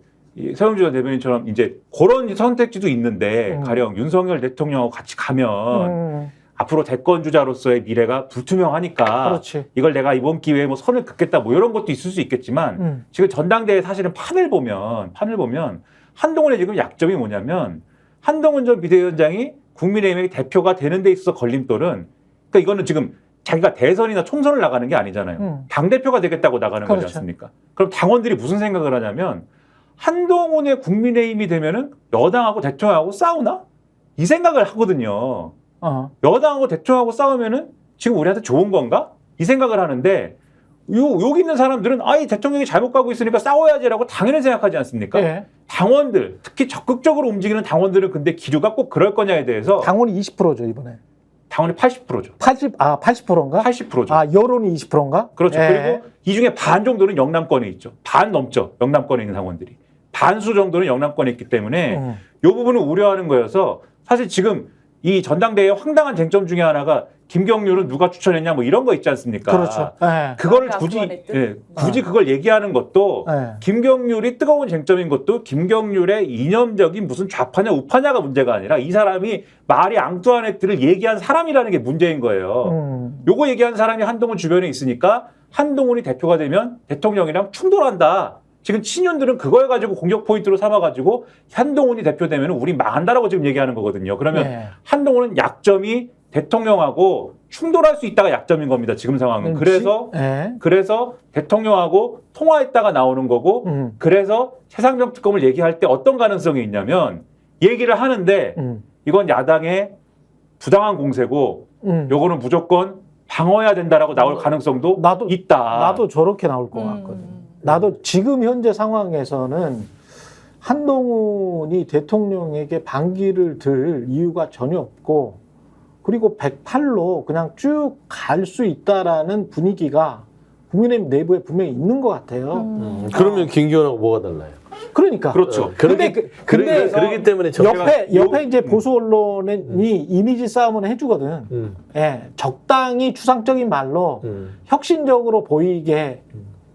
서영주 전 대변인처럼 이제 그런 선택지도 있는데 가령 윤석열 대통령하고 같이 가면 앞으로 대권 주자로서의 미래가 불투명하니까 그렇지. 이걸 내가 이번 기회에 뭐 선을 긋겠다 뭐 이런 것도 있을 수 있겠지만 지금 전당대회 사실은 판을 보면 한동훈의 지금 약점이 뭐냐면 한동훈 전 비대위원장이 국민의힘의 대표가 되는 데 있어서 걸림돌은 그러니까 이거는 지금 자기가 대선이나 총선을 나가는 게 아니잖아요. 당대표가 되겠다고 나가는 그렇죠. 거지 않습니까? 그럼 당원들이 무슨 생각을 하냐면 한동훈의 국민의힘이 되면은 여당하고 대통령하고 싸우나? 이 생각을 하거든요. 여당하고 대통령하고 싸우면은 지금 우리한테 좋은 건가? 이 생각을 하는데 여기 있는 사람들은 이 대통령이 잘못 가고 있으니까 싸워야지라고 당연히 생각하지 않습니까? 예. 당원들, 특히 적극적으로 움직이는 당원들은 근데 기류가 꼭 그럴 거냐에 대해서 당원이 20%죠 이번에. 당원이 80%죠. 80%인가? 80%죠. 아, 여론이 20%인가? 그렇죠. 예. 그리고 이 중에 반 정도는 영남권에 있죠. 반 넘죠. 영남권에 있는 당원들이. 반수 정도는 영남권에 있기 때문에 이 부분을 우려하는 거여서 사실 지금 이 전당대회의 황당한 쟁점 중에 하나가 김경률은 누가 추천했냐 뭐 이런 거 있지 않습니까? 그렇죠. 예. 그걸 마음이 굳이 아프겠듯? 굳이 그걸 얘기하는 것도 예. 김경률이 뜨거운 쟁점인 것도 김경률의 이념적인 무슨 좌파냐 우파냐가 문제가 아니라 이 사람이 말이 앙뚜안 액트를 얘기한 사람이라는 게 문제인 거예요. 요거 얘기한 사람이 한동훈 주변에 있으니까 한동훈이 대표가 되면 대통령이랑 충돌한다. 지금 친윤들은 그걸 가지고 공격 포인트로 삼아가지고 한동훈이 대표되면 우리 망한다라고 지금 얘기하는 거거든요. 그러면 예. 한동훈은 약점이 대통령하고 충돌할 수 있다가 약점인 겁니다. 지금 상황은. 예. 그래서 대통령하고 통화했다가 나오는 거고 그래서 최상병 특검을 얘기할 때 어떤 가능성이 있냐면 얘기를 하는데 이건 야당의 부당한 공세고 요거는 무조건 방어해야 된다라고 나올 가능성도 있다. 나도 저렇게 나올 것 같거든. 나도 지금 현재 상황에서는 한동훈이 대통령에게 반기를 들 이유가 전혀 없고 그리고 108로 그냥 쭉 갈 수 있다라는 분위기가 국민의힘 내부에 분명히 있는 것 같아요. 그러면 김기현하고 뭐가 달라요? 그러니까. 그렇죠. 그러기 때문에 옆에 이제 보수 언론이 이미지 싸움을 해주거든. 예, 적당히 추상적인 말로 혁신적으로 보이게.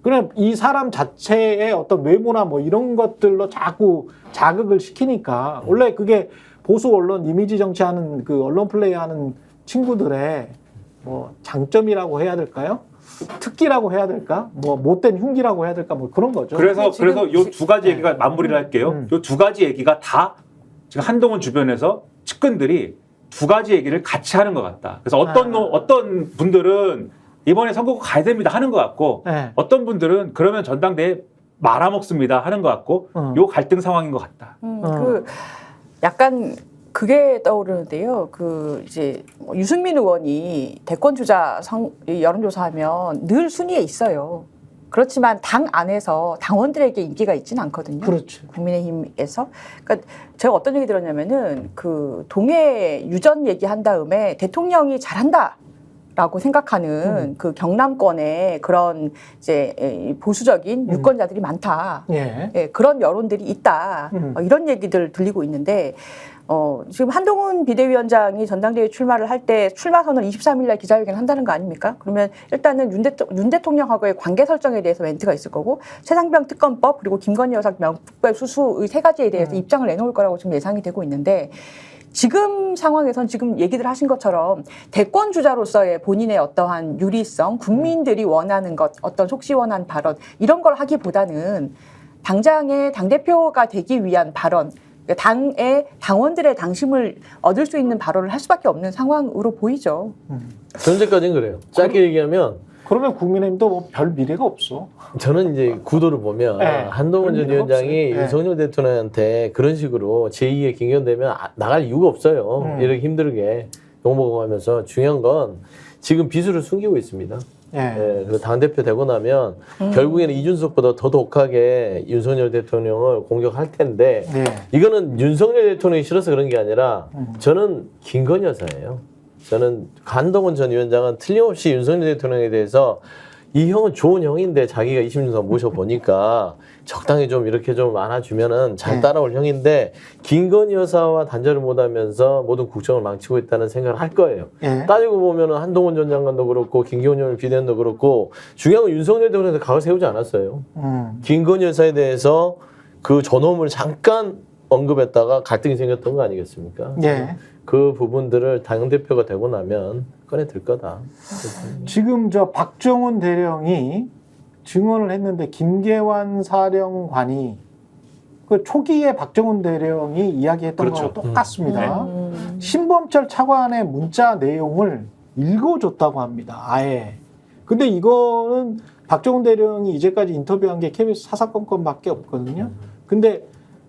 그냥 이 사람 자체의 어떤 외모나 뭐 이런 것들로 자꾸 자극을 시키니까 원래 그게 보수 언론 이미지 정치하는 그 언론 플레이하는 친구들의 뭐 장점이라고 해야 될까요? 특기라고 해야 될까? 뭐 못된 흉기라고 해야 될까? 뭐 그런 거죠. 그래서 요 두 가지 얘기가 마무리를 할게요. 요 두 가지 얘기가 다 지금 한동훈 주변에서 측근들이 두 가지 얘기를 같이 하는 것 같다. 그래서 어떤 분들은 이번에 선거구 가야 됩니다 하는 것 같고 네. 어떤 분들은 그러면 전당대회 말아먹습니다 하는 것 같고 요 갈등 상황인 것 같다. 그 약간 그게 떠오르는데요. 그 이제 유승민 의원이 대권 주자 여론조사하면 늘 순위에 있어요. 그렇지만 당 안에서 당원들에게 인기가 있지는 않거든요. 그렇죠. 국민의힘에서. 그러니까 제가 어떤 얘기 들었냐면은 그 동해 유전 얘기한 다음에 대통령이 잘한다. 라고 생각하는 그 경남권에 그런 이제 보수적인 유권자들이 많다. 예. 예, 그런 여론들이 있다. 이런 얘기들 들리고 있는데 지금 한동훈 비대위원장이 전당대회 출마를 할 때 출마 선언 23일 날 기자회견 한다는 거 아닙니까? 그러면 일단은 윤 대통령하고의 관계 설정에 대해서 멘트가 있을 거고 최상병 특검법 그리고 김건희 여사 명품백 수수의 세 가지에 대해서 입장을 내놓을 거라고 지금 예상이 되고 있는데 지금 상황에선 지금 얘기들 하신 것처럼 대권 주자로서의 본인의 어떠한 유리성, 국민들이 원하는 것, 어떤 속시원한 발언 이런 걸 하기보다는 당장의 당대표가 되기 위한 발언, 당의 당원들의 당심을 얻을 수 있는 발언을 할 수밖에 없는 상황으로 보이죠. 현재까지는 그래요. 짧게 얘기하면 그러면 국민의힘도 뭐 별 미래가 없어. 저는 이제 구도를 보면 네, 한동훈 전 위원장이 없어요. 윤석열 대통령한테 그런 식으로 제2의 김기현되면 나갈 이유가 없어요. 이렇게 힘들게 욕먹어가면서 중요한 건 지금 비수를 숨기고 있습니다. 예, 그리고 당대표 되고 나면 결국에는 이준석보다 더 독하게 윤석열 대통령을 공격할 텐데 이거는 윤석열 대통령이 싫어서 그런 게 아니라 저는 김건희 여사예요. 저는 한동훈 전 위원장은 틀림없이 윤석열 대통령에 대해서 이 형은 좋은 형인데 자기가 20년 동안 모셔보니까 적당히 좀 이렇게 좀 안아주면은 잘 따라올 형인데 김건희 여사와 단절을 못하면서 모든 국정을 망치고 있다는 생각을 할 거예요. 따지고 보면은 한동훈 전 장관도 그렇고 김기현 비대위원도 그렇고 중요한 건 윤석열 대통령한테 각을 세우지 않았어요. 김건희 여사에 대해서 그 저놈을 잠깐 언급했다가 갈등이 생겼던 거 아니겠습니까? 그 부분들을 당대표가 되고 나면 꺼내들 거다. 지금 저 박정훈 대령이 증언을 했는데 김계환 사령관이 그 초기에 박정훈 대령이 이야기했던 거랑 똑같습니다. 신범철 차관의 문자 내용을 읽어줬다고 합니다. 아예. 근데 이거는 박정훈 대령이 이제까지 인터뷰한 게 KBS 사사건건밖에 없거든요. 근데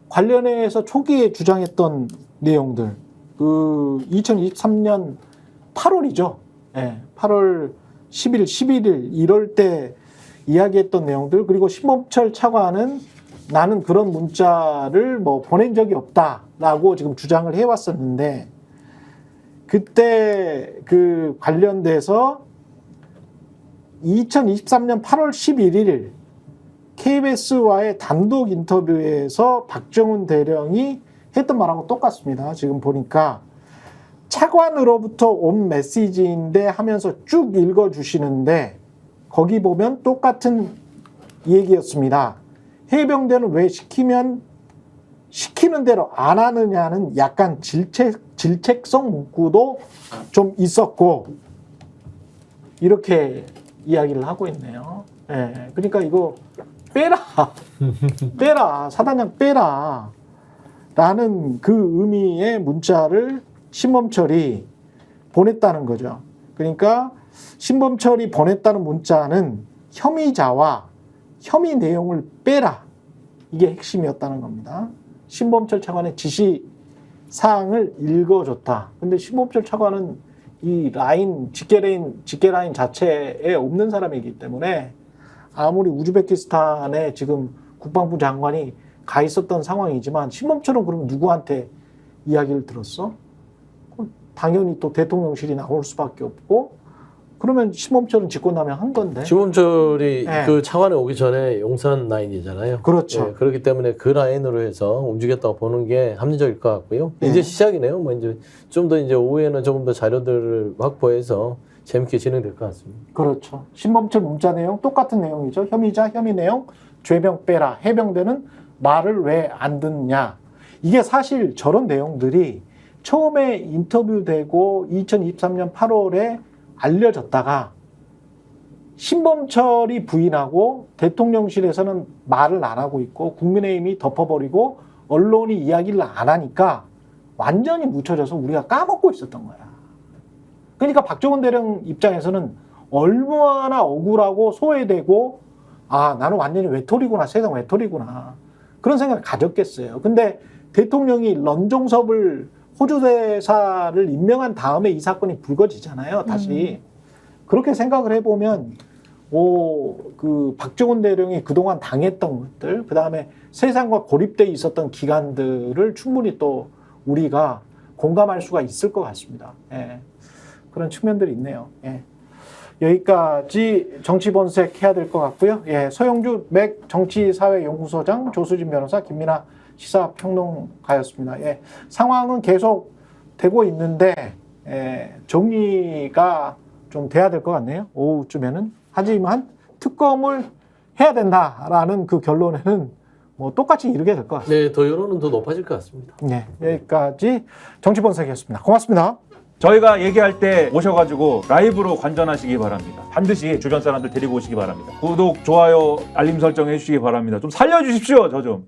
관련해서 초기에 주장했던 내용들, 그 2023년 8월이죠. 예, 8월 10일, 11일 이럴 때 이야기했던 내용들, 그리고 신범철 차관은 나는 그런 문자를 뭐 보낸 적이 없다라고 지금 주장을 해왔었는데 그때 그 관련돼서 2023년 8월 11일 KBS와의 단독 인터뷰에서 박정훈 대령이 했던 말하고 똑같습니다. 지금 보니까 차관으로부터 온 메시지인데 하면서 쭉 읽어주시는데 거기 보면 똑같은 얘기였습니다. 해병대는 왜 시키는 대로 안 하느냐는 약간 질책성 문구도 좀 있었고 이렇게 이야기를 하고 있네요. 예, 그러니까 이거 빼라 사단장 빼라 라는 그 의미의 문자를 신범철이 보냈다는 거죠. 그러니까 신범철이 보냈다는 문자는 혐의자와 혐의 내용을 빼라 이게 핵심이었다는 겁니다. 신범철 차관의 지시 사항을 읽어줬다. 근데 신범철 차관은 이 라인 직계 라인 자체에 없는 사람이기 때문에 아무리 우즈베키스탄에 지금 국방부 장관이 가 있었던 상황이지만 신범철은 그럼 누구한테 이야기를 들었어? 당연히 또 대통령실이 나올 수밖에 없고 그러면 신범철은 직권남용 한 건데. 신범철이 네. 그 차관에 오기 전에 용산 라인이잖아요. 그렇죠. 예, 그렇기 때문에 그 라인으로 해서 움직였다고 보는 게 합리적일 것 같고요. 네. 이제 시작이네요. 뭐 이제 좀 더 이제 오후에는 조금 더 자료들을 확보해서 재밌게 진행될 것 같습니다. 그렇죠. 신범철 문자 내용 똑같은 내용이죠. 혐의자, 혐의 내용, 죄명 빼라. 해병대는 말을 왜 안 듣냐. 이게 사실 저런 내용들이 처음에 인터뷰되고 2023년 8월에 알려졌다가 신범철이 부인하고 대통령실에서는 말을 안 하고 있고 국민의힘이 덮어버리고 언론이 이야기를 안 하니까 완전히 묻혀져서 우리가 까먹고 있었던 거야. 그러니까 박정훈 대령 입장에서는 얼마나 억울하고 소외되고 아 나는 완전히 외톨이구나 세상 외톨이구나 그런 생각을 가졌겠어요. 근데 대통령이 런종섭을 호주 대사를 임명한 다음에 이 사건이 불거지잖아요. 다시 그렇게 생각을 해보면 그 박정훈 대령이 그동안 당했던 것들 그 다음에 세상과 고립돼 있었던 기간들을 충분히 또 우리가 공감할 수가 있을 것 같습니다. 예. 그런 측면들이 있네요. 예. 여기까지 정치본색 해야 될 것 같고요. 예. 서영주 맥 정치사회연구소장 조수진 변호사 김민아 시사평론가였습니다. 예. 상황은 계속 되고 있는데 정리가 좀 돼야 될 것 같네요. 오후쯤에는. 하지만 특검을 해야 된다라는 그 결론에는 뭐 똑같이 이르게 될 것 같습니다. 네, 더 여론은 더 높아질 것 같습니다. 네, 여기까지 정치본색이었습니다. 고맙습니다. 저희가 얘기할 때 오셔가지고 라이브로 관전하시기 바랍니다. 반드시 주변 사람들 데리고 오시기 바랍니다. 구독, 좋아요, 알림 설정 해주시기 바랍니다. 좀 살려주십시오, 저 좀.